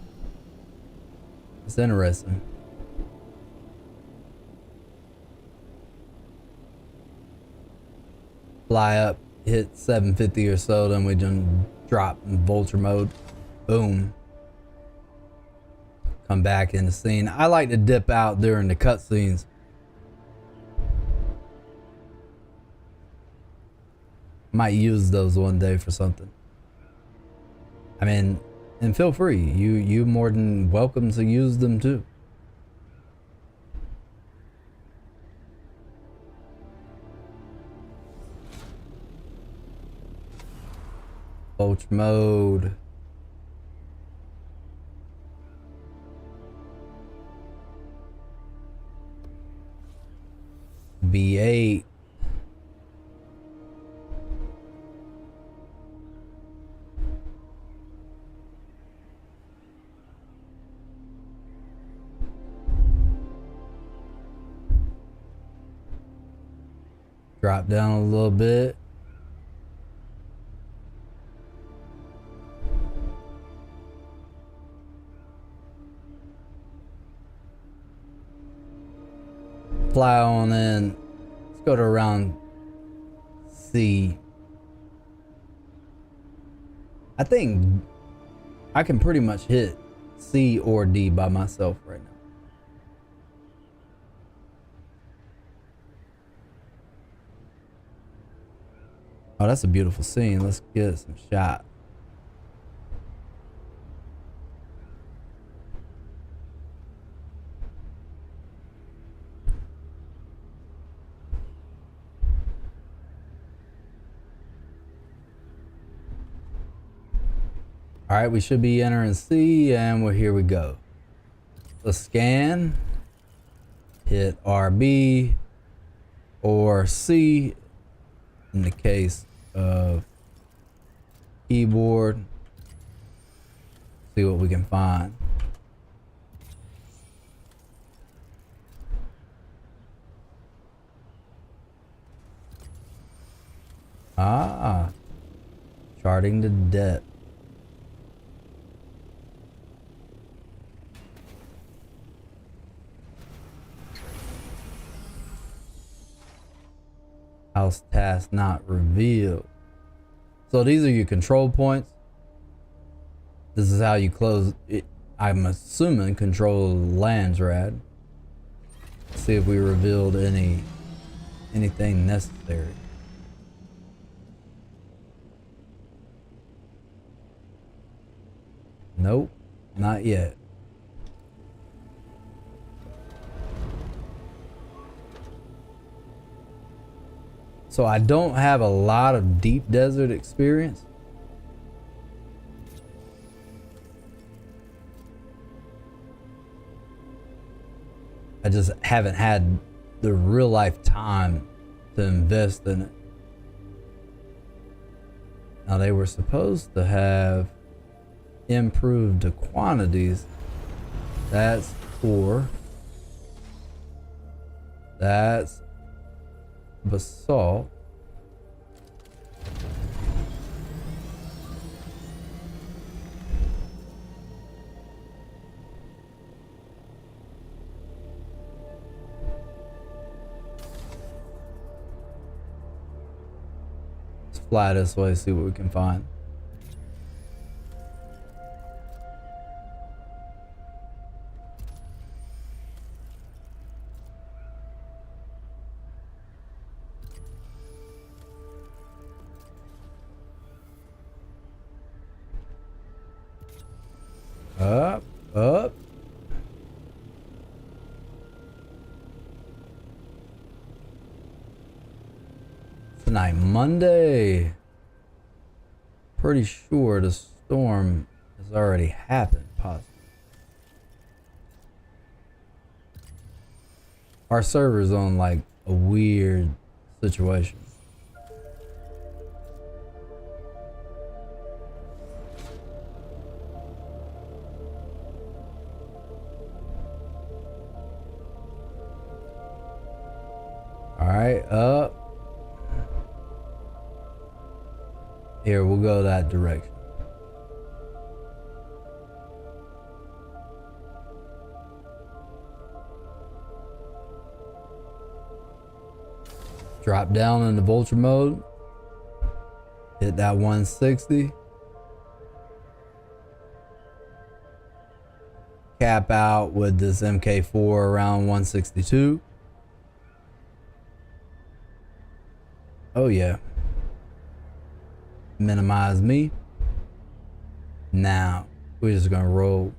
It's interesting. Fly up, hit 750 or so, then we just drop in vulture mode. Boom. Come back in the scene. I like to dip out during the cutscenes. Might use those one day for something. I mean, and feel free. You more than welcome to use them too. Vulture mode. B8. Drop down a little bit. Fly on in. Let's go to around C. I think I can pretty much hit C or D by myself right now. Oh, that's a beautiful scene. Let's get some shots. All right, we should be entering C, and here we go. Let's scan, hit RB or C in the case of keyboard. See what we can find. Ah, charting the depth. House task not revealed. So these are your control points. This is how you close it. I'm assuming control Landsrad. See if we revealed anything necessary. Nope, not yet. So I don't have a lot of deep desert experience. I just haven't had the real life time to invest in it. Now they were supposed to have improved the quantities. That's 4. That's basalt. Let's fly this way, see what we can find. Up. Tonight, Monday. Pretty sure the storm has already happened, possibly. Our server's on like a weird situation. Alright, up. Here, we'll go that direction. Drop down into vulture mode. Hit that 160. Cap out with this MK4 around 162. Oh yeah. Minimize me. Now we're just gonna roll.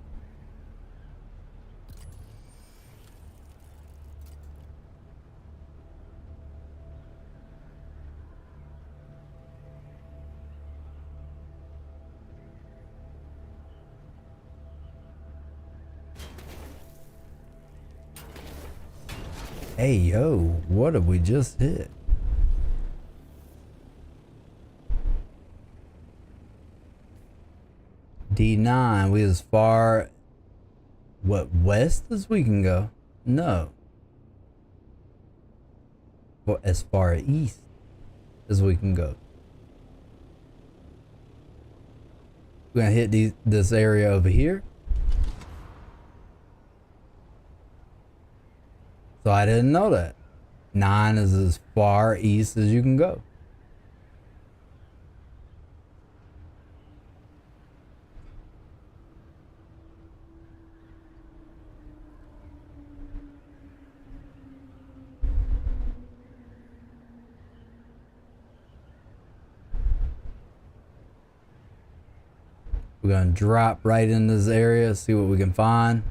Hey yo, what have we just hit? D9, we as far west as we can go. No. as far east as we can go. We're gonna hit this area over here. So I didn't know that. 9 is as far east as you can go. We're gonna drop right in this area, see what we can find.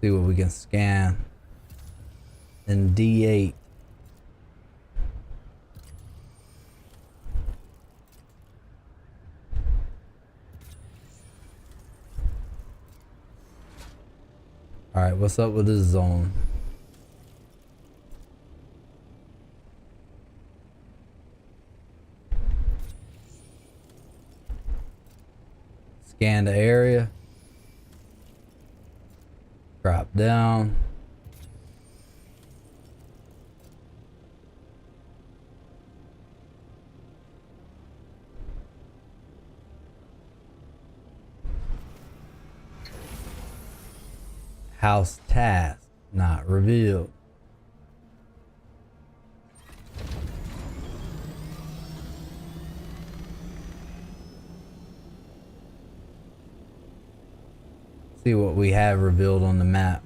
See what we can scan in D8. All right, what's up with this zone? Scan the area. Drop down. House task not revealed. See what we have revealed on the map.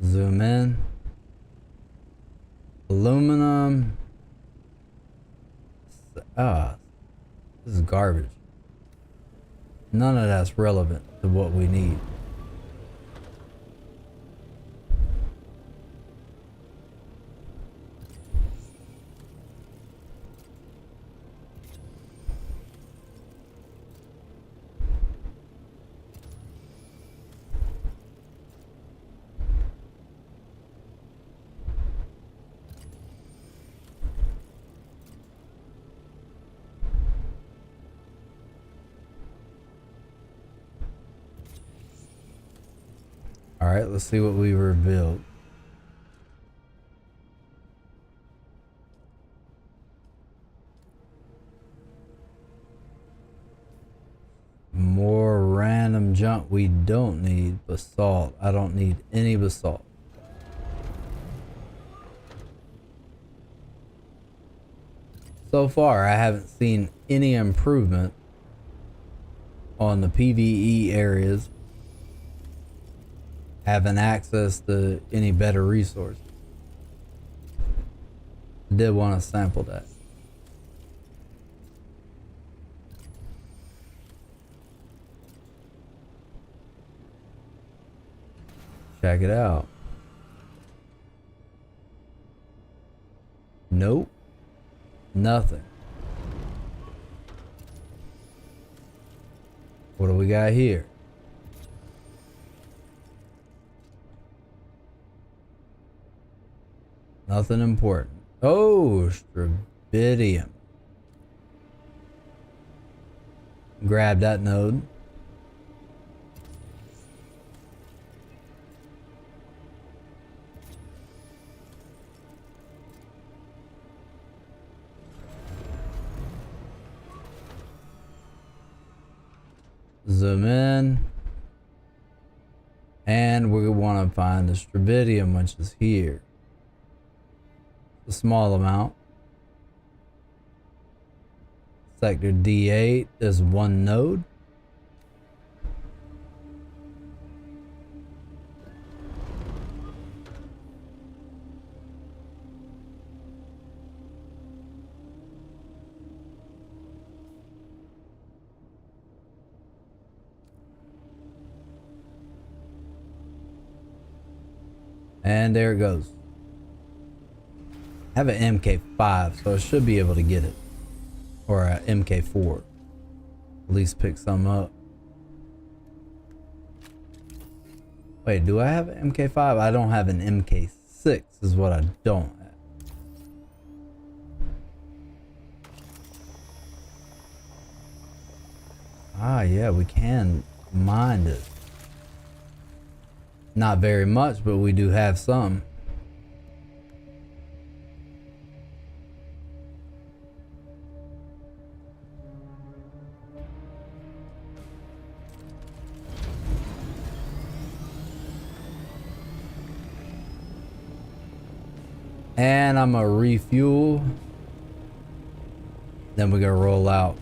Zoom in. Aluminum. Ah, this is garbage. None of that's relevant to what we need. All right, let's see what we revealed. More random junk we don't need. Basalt. I don't need any basalt. So far, I haven't seen any improvement on the PvE areas having access to any better resources. I did want to sample that. Check it out. Nope. Nothing. What do we got here? Nothing important. Oh, Strabidium. Grab that node. Zoom in. And we want to find the Strabidium, which is here. A small amount. Sector D8 is one node. And there it goes. I have an MK5, so I should be able to get it. Or a MK4. At least pick some up. Wait, do I have an MK5? I don't have an MK6 is what I don't have. Ah, yeah, we can mine it. Not very much, but we do have some. And I'm gonna refuel. Then we're gonna roll out.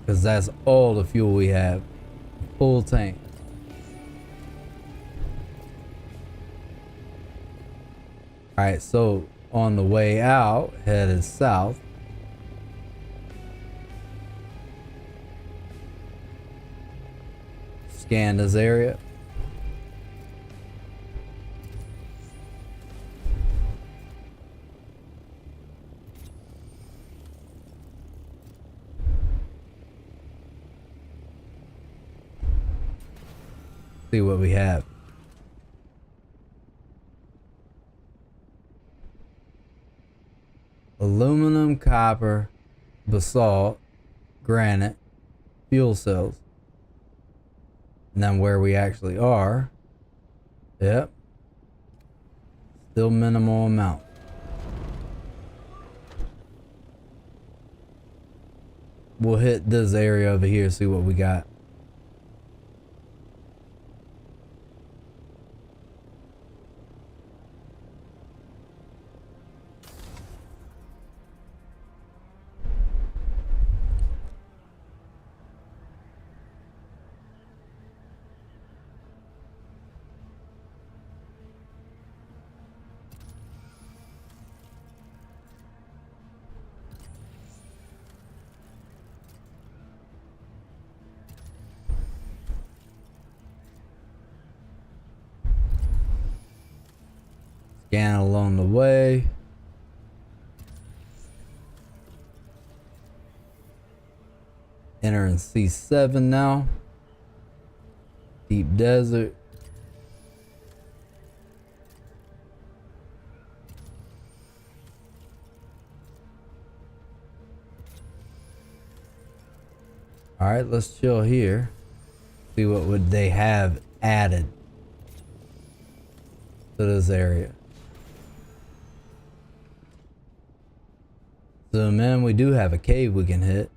Because that's all the fuel we have. Full tank. Alright, so on the way out, headed south. Scan this area. See what we have. Aluminum, copper, basalt, granite, fuel cells. And then where we actually are. Yep. Still minimal amount. We'll hit this area over here, see what we got. Scan along the way. Entering C7 now. Deep desert. All right, let's chill here. See what would they have added to this area. Zoom in, we do have a cave we can hit.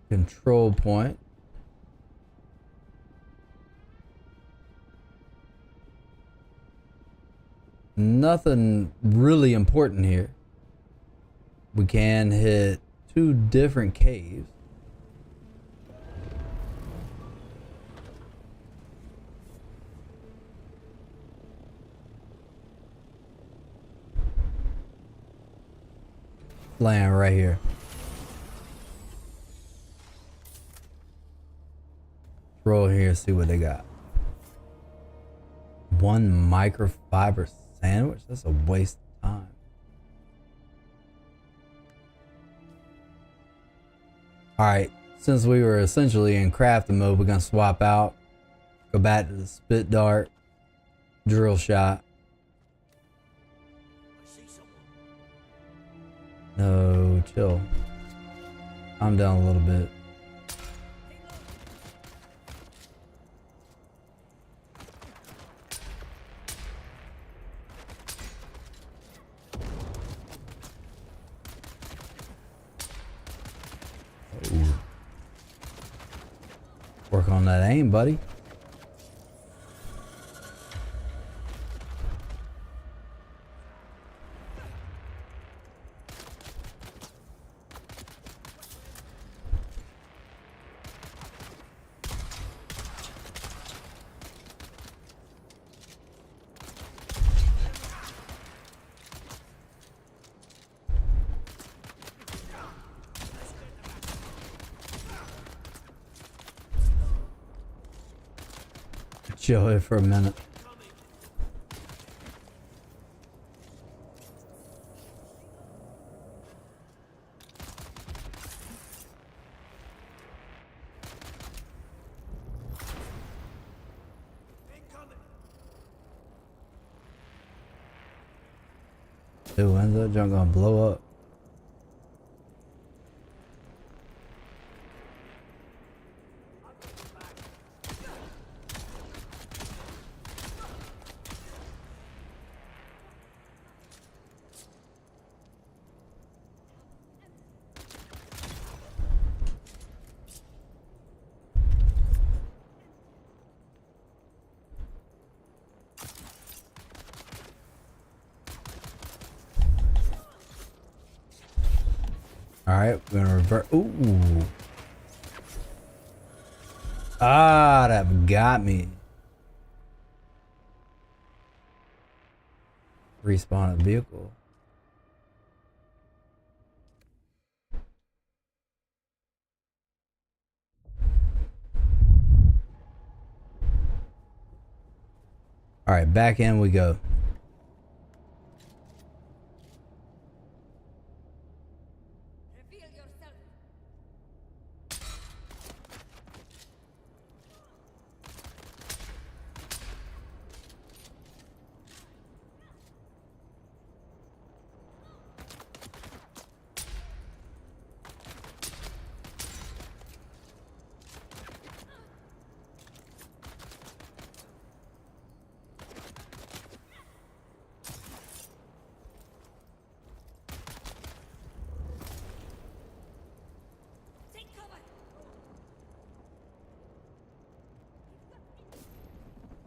Control point. Nothing really important here. We can hit 2 different caves. Land right here. Roll here, see what they got. 1 microfiber sandwich? That's a waste of time. Alright, since we were essentially in crafting mode, we're gonna swap out. Go back to the spit dart. Drill shot. No, chill. I'm down a little bit. Oh. Work on that aim, buddy. chill here for a minute. Dude, when's that junk gonna blow up? Alright, we're gonna revert. Ooh. Ah, that got me. Respawn a vehicle. Alright, back in we go.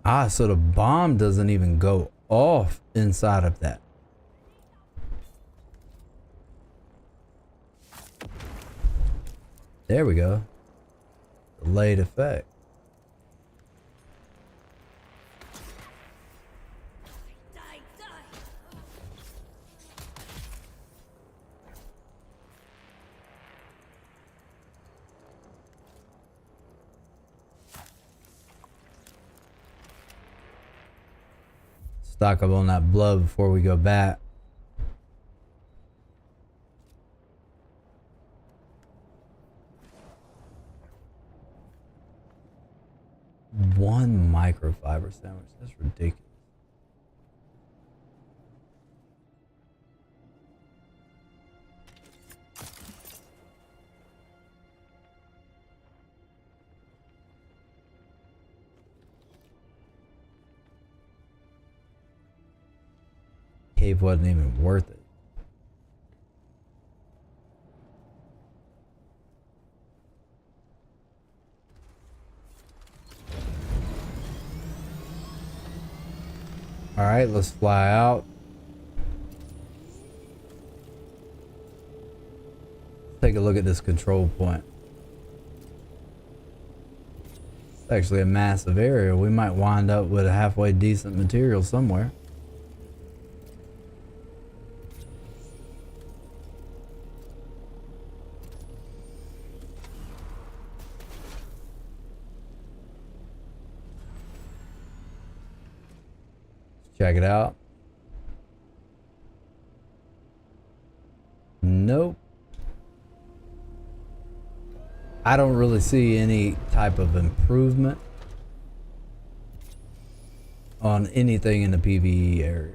Ah, so the bomb doesn't even go off inside of that. There we go. Delayed effect. Stock up on that blood before we go back. One microfiber sandwich. That's ridiculous. Cave wasn't even worth it. All right, let's fly out. Take a look at this control point. It's actually a massive area. We might wind up with a halfway decent material somewhere. Check it out. Nope. I don't really see any type of improvement on anything in the PvE area.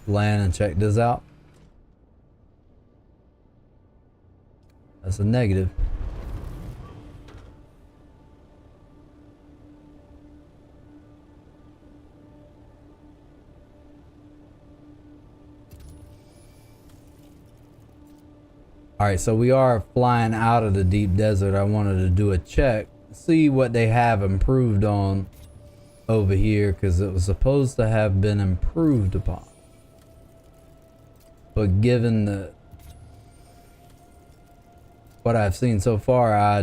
Land and check this out. That's a negative. All right, so we are flying out of the deep desert. I wanted to do a check, see what they have improved on over here, because it was supposed to have been improved upon. But given the what I've seen so far, I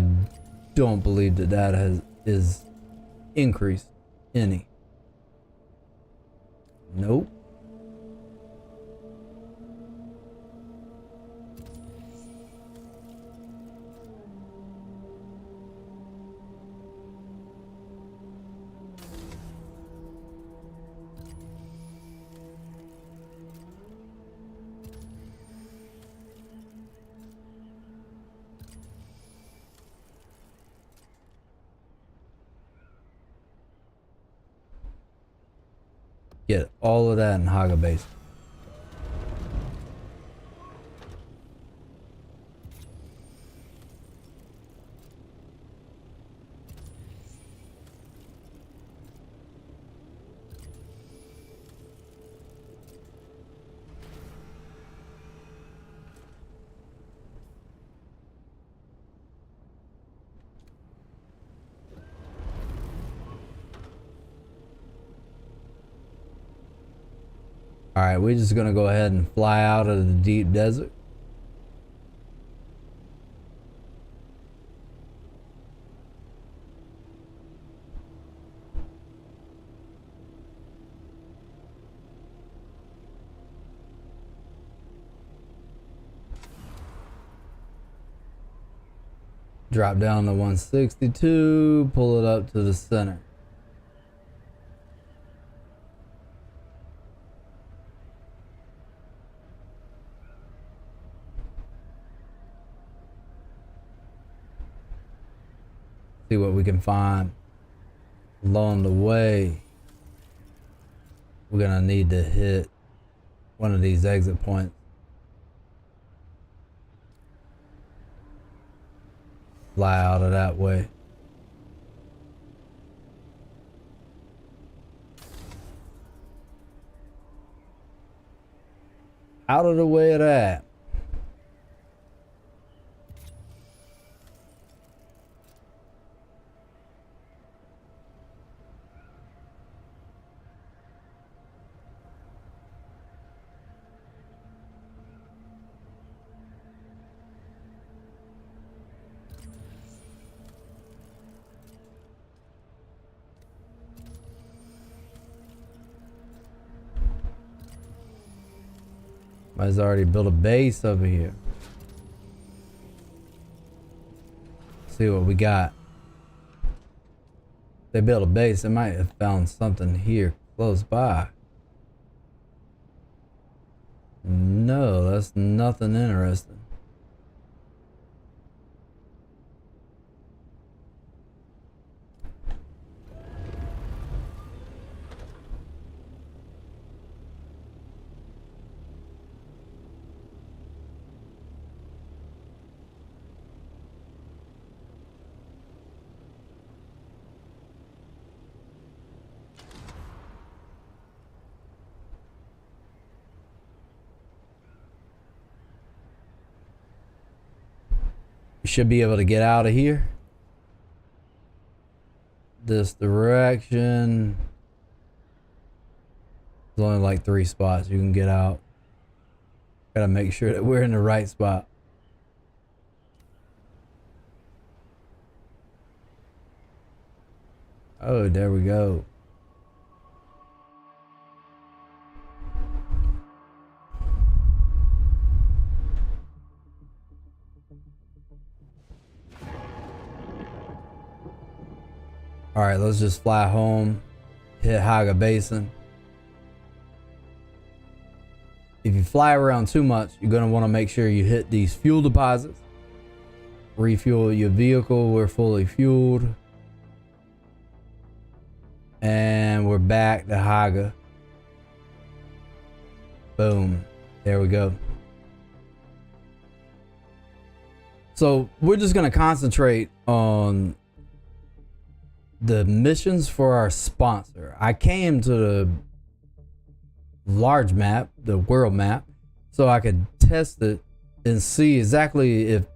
don't believe that is increased any. Nope. Get all of that in Haga base. All right, we're just gonna go ahead and fly out of the deep desert. Drop down to 162, pull it up to the center. See what we can find along the way. We're gonna need to hit one of these exit points. Fly out of that way. Out of the way of that. Might already built a base over here. See what we got. They built a base. They might have found something here close by. No, that's nothing interesting. You should be able to get out of here. This direction. There's only like 3 spots you can get out. Gotta make sure that we're in the right spot. Oh, there we go. All right, let's just fly home, hit Haga Basin. If you fly around too much, you're gonna wanna make sure you hit these fuel deposits. Refuel your vehicle, we're fully fueled. And we're back to Haga. Boom, there we go. So we're just gonna concentrate on the missions for our sponsor. I came to the large map, the world map, so I could test it and see exactly if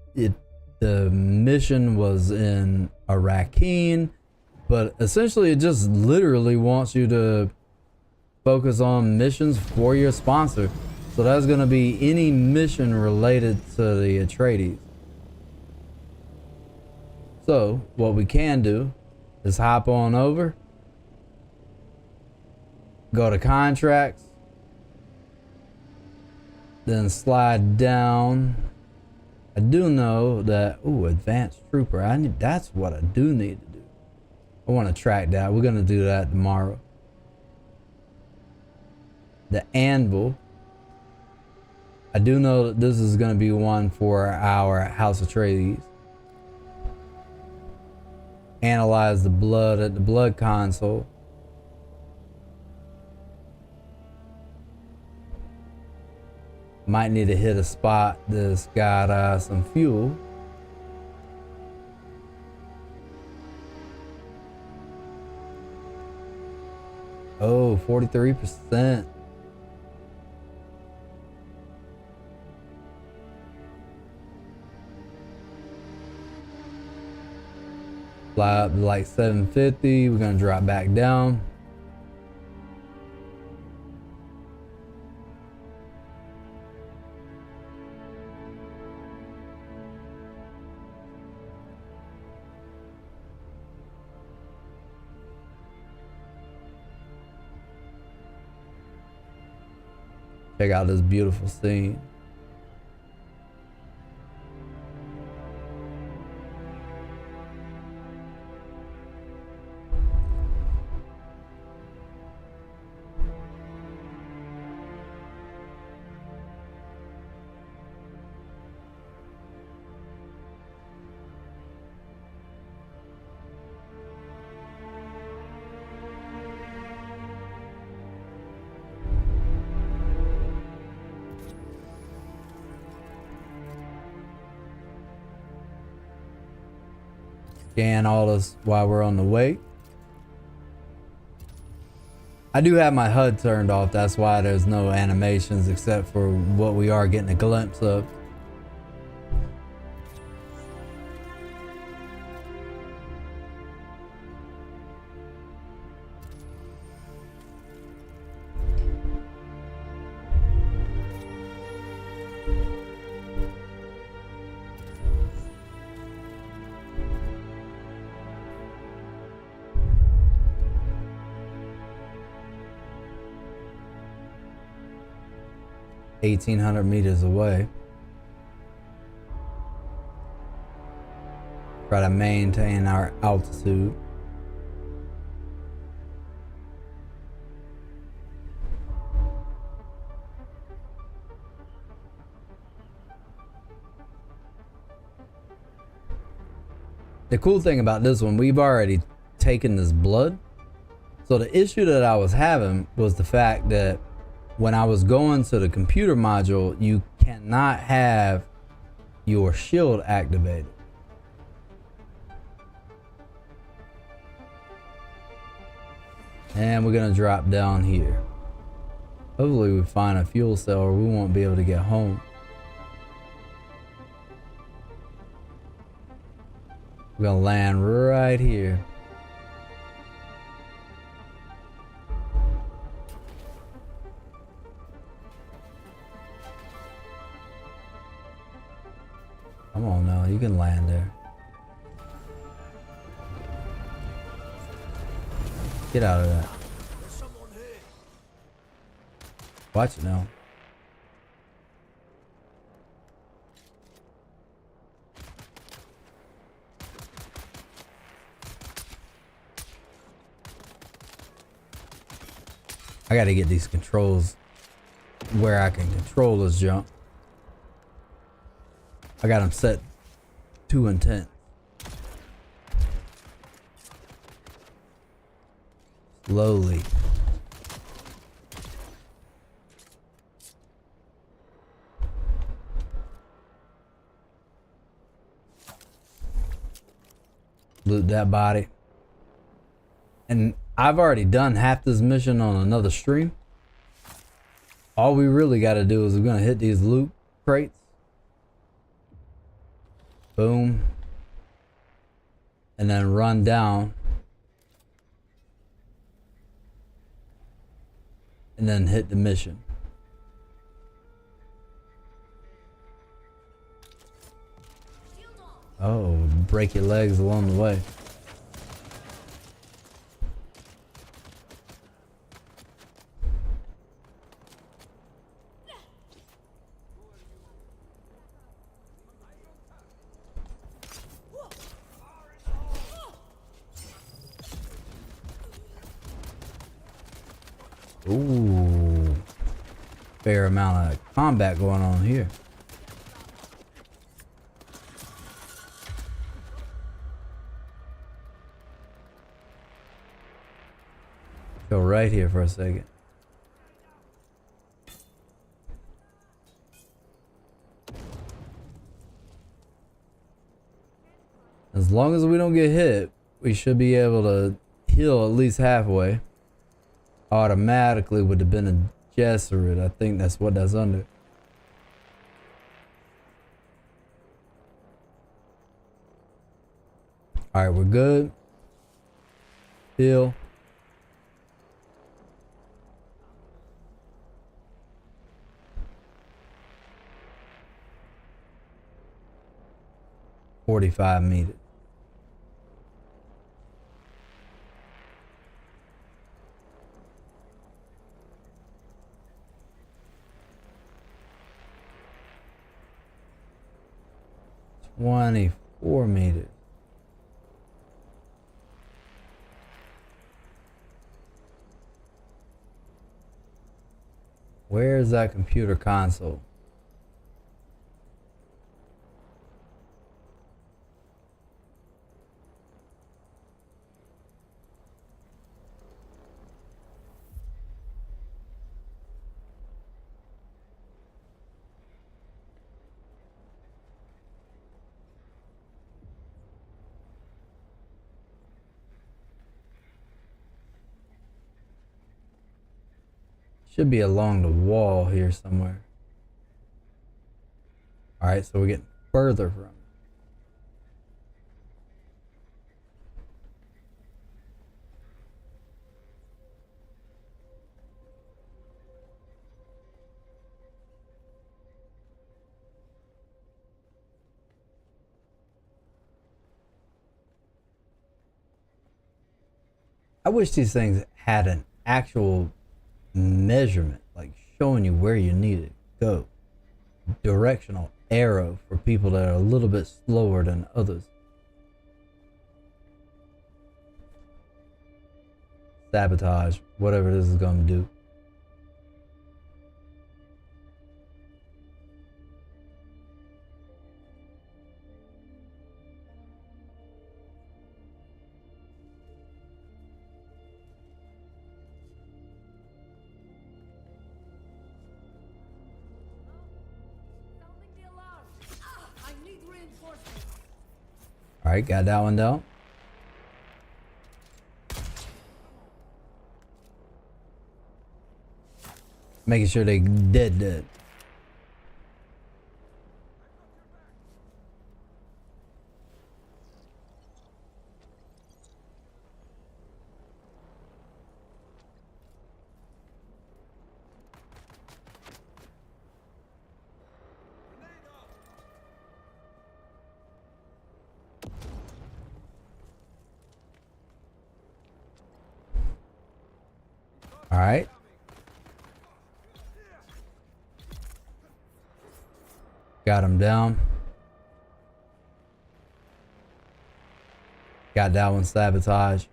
the mission was in Arrakis, but essentially it just literally wants you to focus on missions for your sponsor. So that's going to be any mission related to the Atreides. So what we can do is hop on over Go to contracts. Then slide down. I do know that, ooh, advanced trooper. That's what I do need to do. I want to track that. We're going to do that tomorrow. The anvil. I do know that this is going to be one for our House Atreides. Analyze the blood at the blood console. Might need to hit a spot that's got some fuel. Oh, 43%. Fly up to like 750. We're gonna drop back down. Check out this beautiful scene. Scan all this while we're on the way. I do have my HUD turned off, that's why there's no animations except for what we are getting a glimpse of. $1,800 meters away. Try to maintain our altitude. The cool thing about this one, we've already taken this blood. So the issue that I was having was the fact that when I was going to the computer module, you cannot have your shield activated. And we're gonna drop down here. Hopefully we find a fuel cell or we won't be able to get home. We're gonna land right here. Come on now, you can land there. Get out of that. Watch it now. I gotta get these controls where I can control this jump. I got them set too intense. Slowly. Loot that body. And I've already done half this mission on another stream. All we really got to do is we're going to hit these loot crates. Boom. And then run down. And then hit the mission. Oh, break your legs along the way. Ooh. Fair amount of combat going on here. Go right here for a second. As long as we don't get hit, we should be able to heal at least halfway. Automatically would have been a Jesuit. I think that's what that's under. Alright, we're good. Heal. $45 meters. $24 meters. Where is that computer console? Should be along the wall here somewhere. Alright, so we're getting further from it. I wish these things had an actual measurement, like showing you where you need to go. Directional arrow for people that are a little bit slower than others. Sabotage, whatever this is going to do. All right, got that one down. Making sure they dead. All right. Got him down. Got that one sabotage.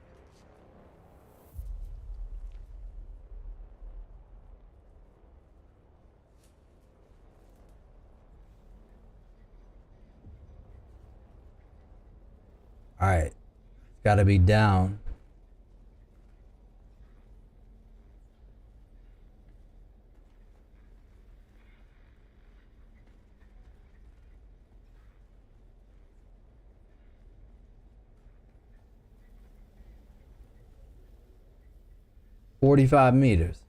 All right. Got to be down. $45 meters.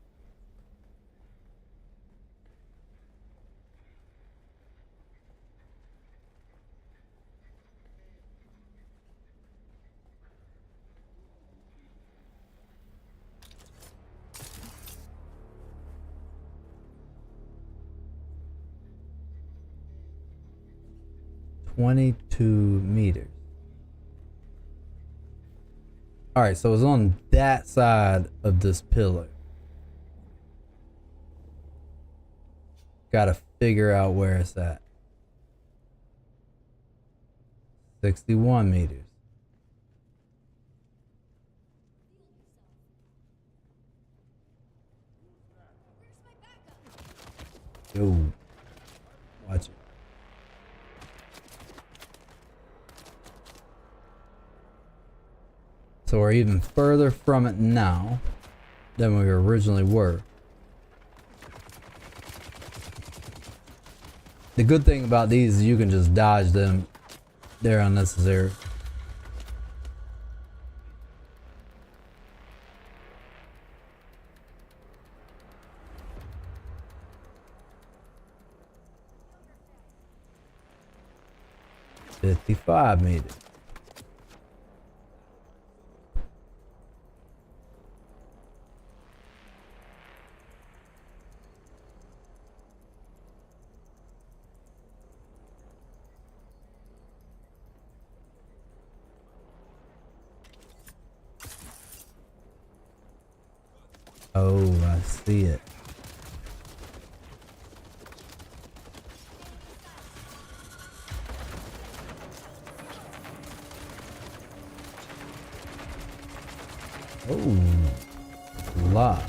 $22 meters. All right, so it's on that side of this pillar. Gotta figure out where it's at. 61 meters. Yo. Watch it. So we're even further from it now than we originally were. The good thing about these is you can just dodge them. They're unnecessary. $55 made it. Oh, I see it. Oh, a lot.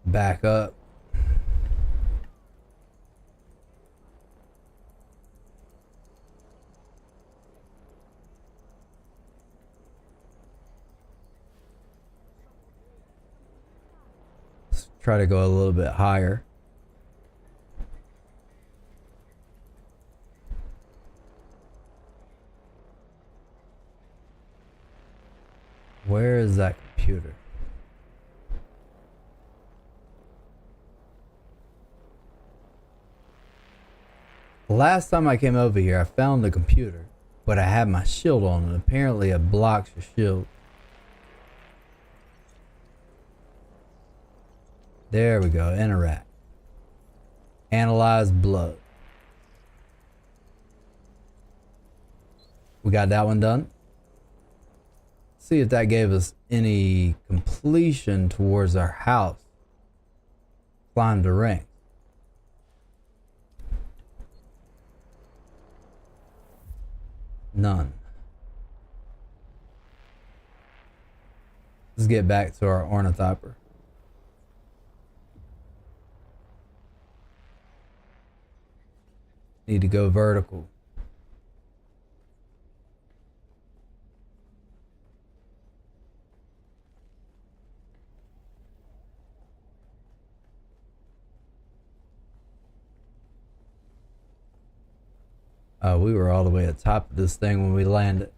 Back up. Let's try to go a little bit higher. Where is that computer? Last time I came over here, I found the computer, but I had my shield on, and apparently it blocks your shield. There we go, interact. Analyze blood. We got that one done. See if that gave us any completion towards our house. Climb the ring. None. Let's get back to our ornithopter. Need to go vertical. We were all the way at the top of this thing when we landed.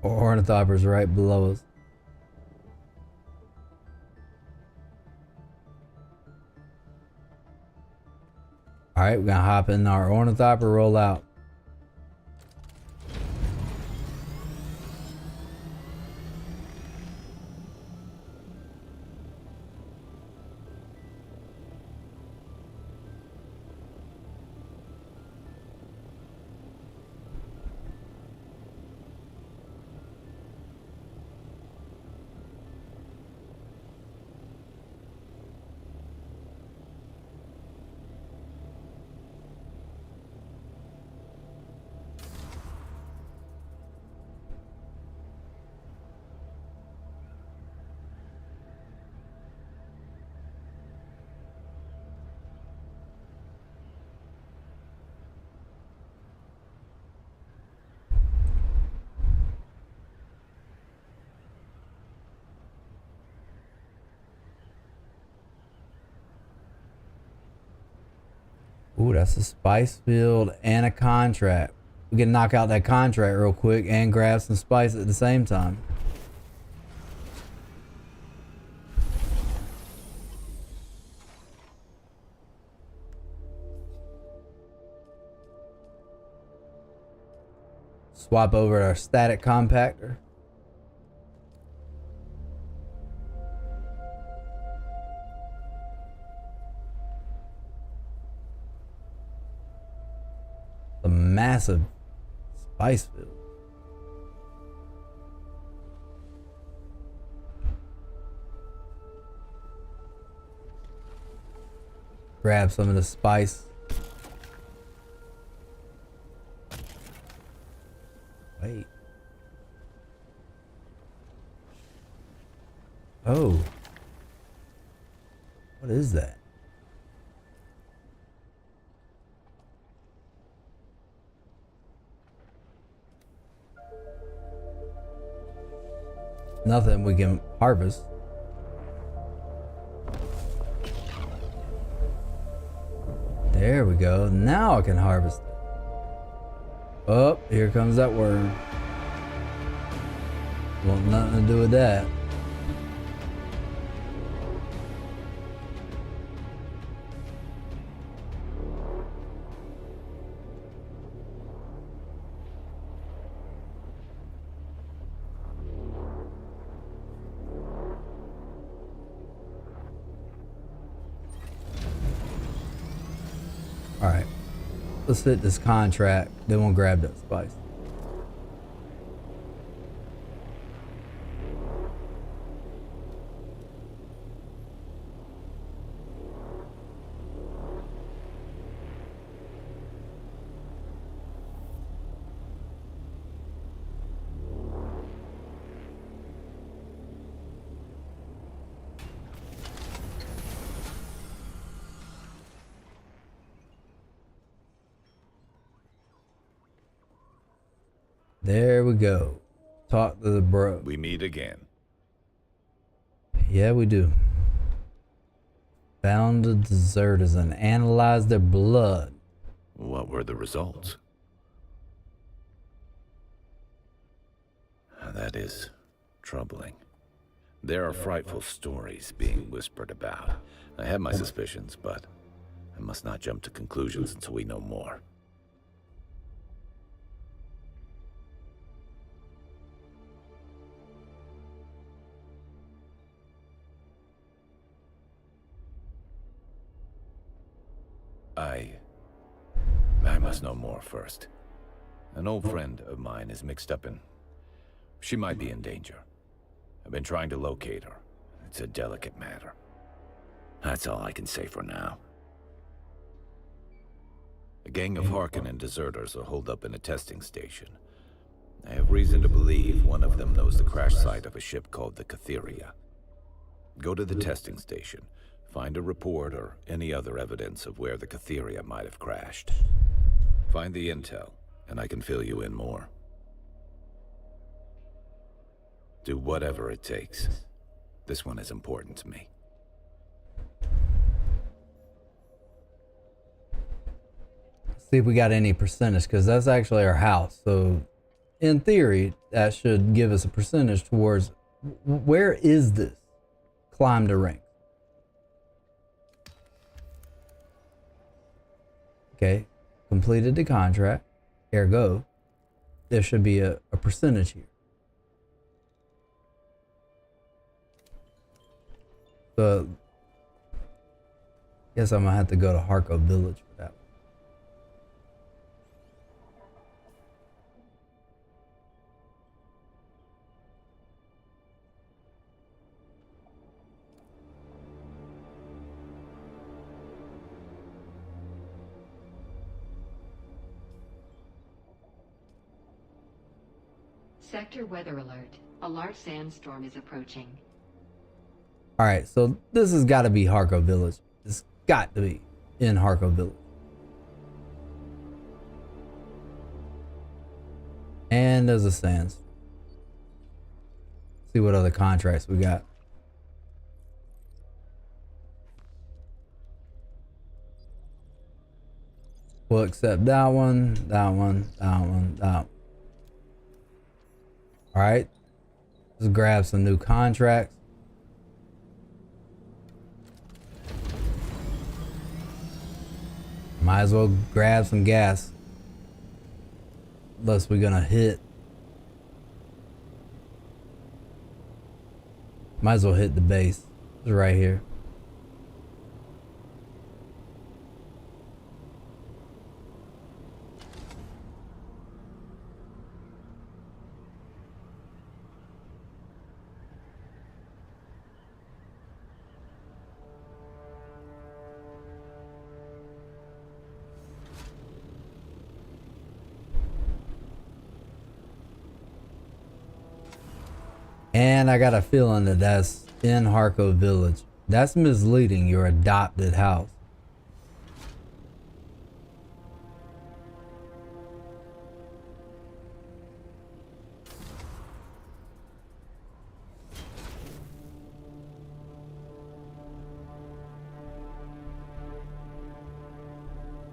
Ornithopter's right below us. Alright, we're gonna hop in our ornithopter, roll out. Ooh, that's a spice field and a contract. We can knock out that contract real quick and grab some spice at the same time. Swap over our static compactor. massive spice field. Grab some of the spice. Wait. Oh. What is that? Nothing we can harvest. There we go. Now I can harvest it. Oh, here comes that worm. Want nothing to do with that. All right, let's hit this contract, then we'll grab that spice. There we go. Talk to the bro. We meet again. Yeah, we do. Found the deserters and analyzed their blood. What were the results? That is troubling. There are frightful stories being whispered about. I have my suspicions, but I must not jump to conclusions until we know more. I must know more first. An old friend of mine is mixed up in... She might be in danger. I've been trying to locate her. It's a delicate matter. That's all I can say for now. A gang of Harkonnen deserters are holed up in a testing station. I have reason to believe one of them knows the crash site of a ship called the Catheria. Go to the testing station. Find a report or any other evidence of where the Catheria might have crashed. Find the intel, and I can fill you in more. Do whatever it takes. This one is important to me. See if we got any percentage, because that's actually our house. So in theory, that should give us a percentage towards where is this? Climb the ring. Okay, completed the contract, ergo, there should be a percentage here. So, guess I'm gonna have to go to Harko Village for that one. Sector weather alert. A large sandstorm is approaching. All right, so this has got to be Harko Village. It's got to be in Harko Village. And there's a sandstorm. See what other contracts we got. We'll accept that one, that one, that one, that one. All right, let's grab some new contracts. Might as well grab some gas. Unless we're gonna hit. Might as well hit the base. It's right here. And I got a feeling that that's in Harco Village. That's misleading, your adopted house.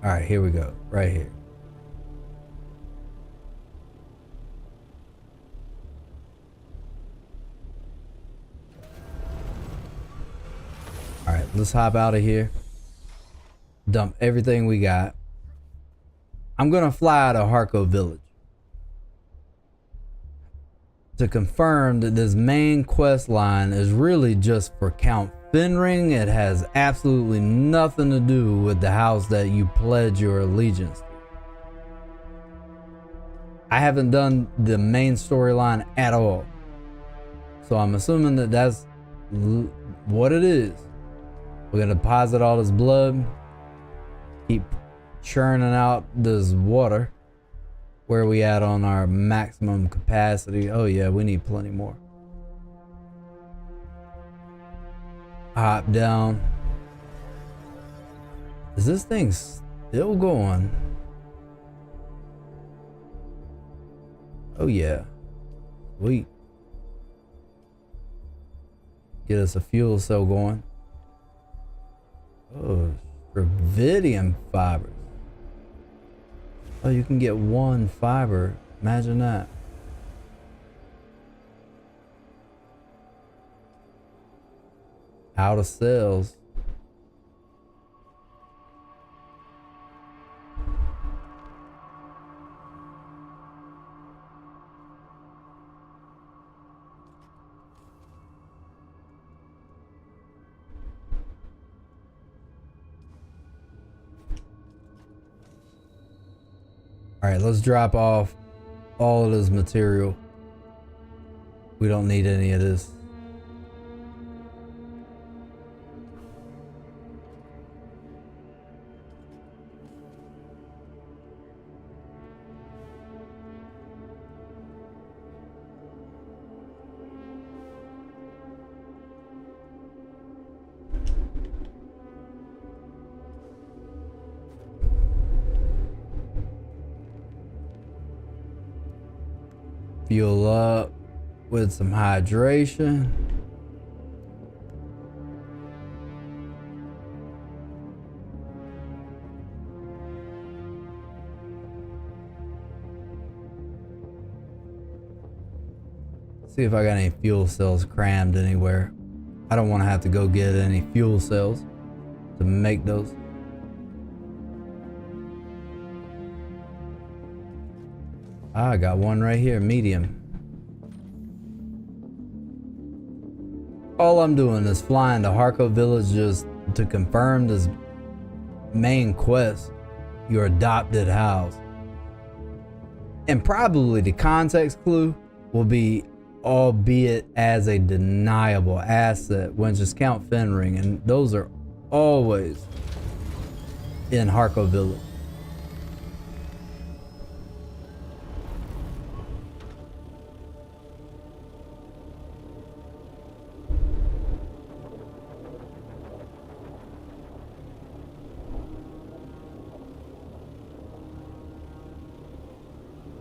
All right, here we go, right here. All right, let's hop out of here. Dump everything we got. I'm gonna fly out of Harco Village to confirm that this main quest line is really just for Count Fenring. It has absolutely nothing to do with the house that you pledge your allegiance to. I haven't done the main storyline at all, so I'm assuming that that's what it is. We're gonna deposit all this blood, keep churning out this water. Where are we at on our maximum capacity? Oh yeah, we need plenty more. Hop down. Is this thing still going? Oh yeah. Sweet. Get us a fuel cell going. Oh, Dravidian fibers. Oh, you can get one fiber. Imagine that. Out of cells. All right, let's drop off all of this material. We don't need any of this. Fuel up with some hydration. See if I got any fuel cells crammed anywhere. I don't want to have to go get any fuel cells to make those. I got one right here, medium. All I'm doing is flying to Harco Village just to confirm this main quest, your adopted house. And probably the context clue will be, albeit as a deniable asset, when just Count Fenring, and those are always in Harco Village.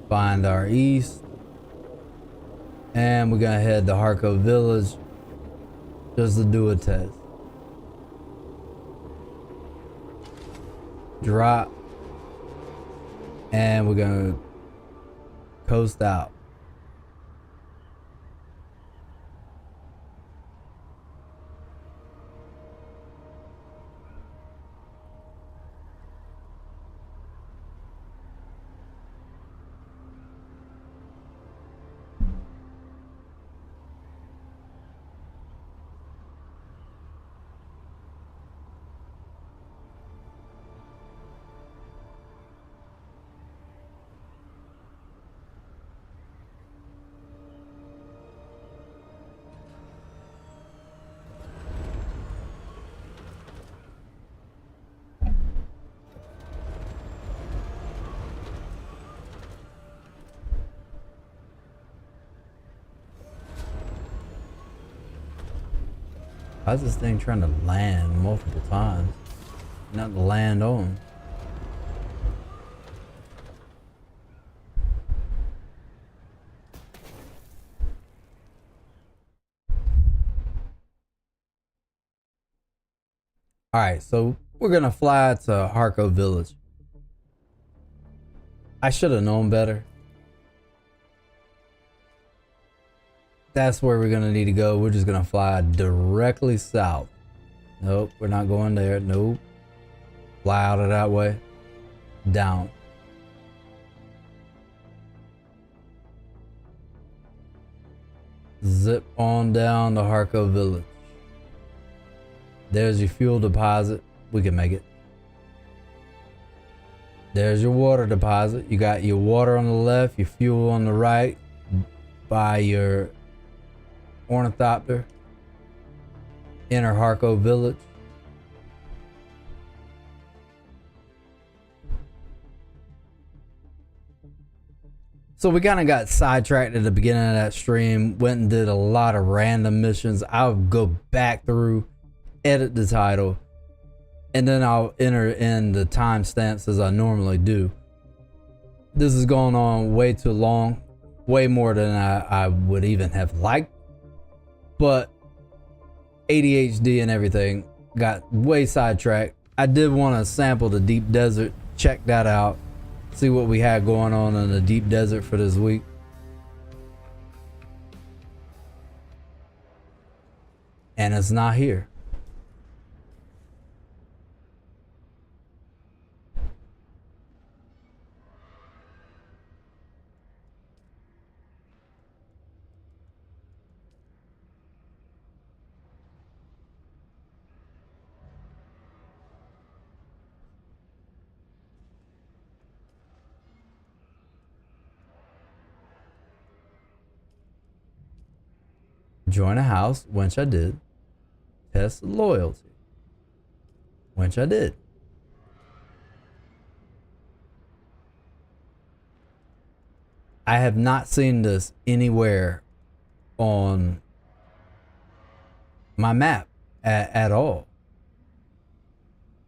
Find our east, and we're gonna head to Harco Village just to do a test. Drop, and we're gonna coast out. Why is this thing trying to land multiple times? Not to land on. Alright, so we're gonna fly to Harco Village. I should have known better. That's where we're gonna need to go. We're just gonna fly directly south. Nope, we're not going there. Nope. Fly out of that way. Down. Zip on down to Harco Village. There's your fuel deposit. We can make it. There's your water deposit. You got your water on the left, your fuel on the right. By your ornithopter. Enter Harco Village. So we kind of got sidetracked at the beginning of that stream. Went and did a lot of random missions. I'll go back through, edit the title, and then I'll enter in the timestamps as I normally do. This is going on way too long, way more than I would even have liked, but ADHD and everything got way sidetracked. I did want to sample the deep desert, check that out, see what we had going on in the deep desert for this week. And it's not here. Join a house, which I did. Test loyalty, which I did. I have not seen this anywhere on my map at all.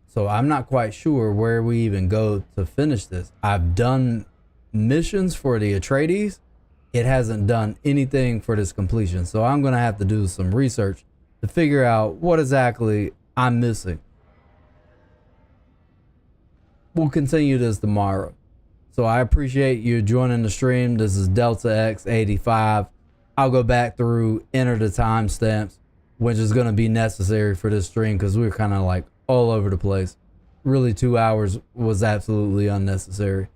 So I'm not quite sure where we even go to finish this. I've done missions for the Atreides. It hasn't done anything for this completion. So I'm going to have to do some research to figure out what exactly I'm missing. We'll continue this tomorrow. So I appreciate you joining the stream. This is Delta X85. I'll go back through, enter the timestamps, which is going to be necessary for this stream because we were kind of like all over the place. Really, 2 hours was absolutely unnecessary.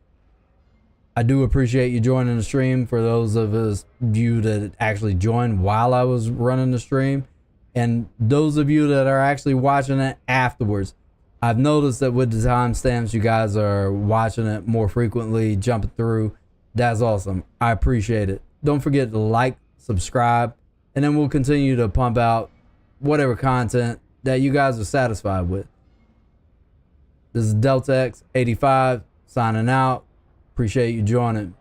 I do appreciate you joining the stream. For those of you that actually joined while I was running the stream, and those of you that are actually watching it afterwards, I've noticed that with the timestamps, you guys are watching it more frequently, jumping through. That's awesome. I appreciate it. Don't forget to like, subscribe, and then we'll continue to pump out whatever content that you guys are satisfied with. This is Delta X85 signing out. Appreciate you joining.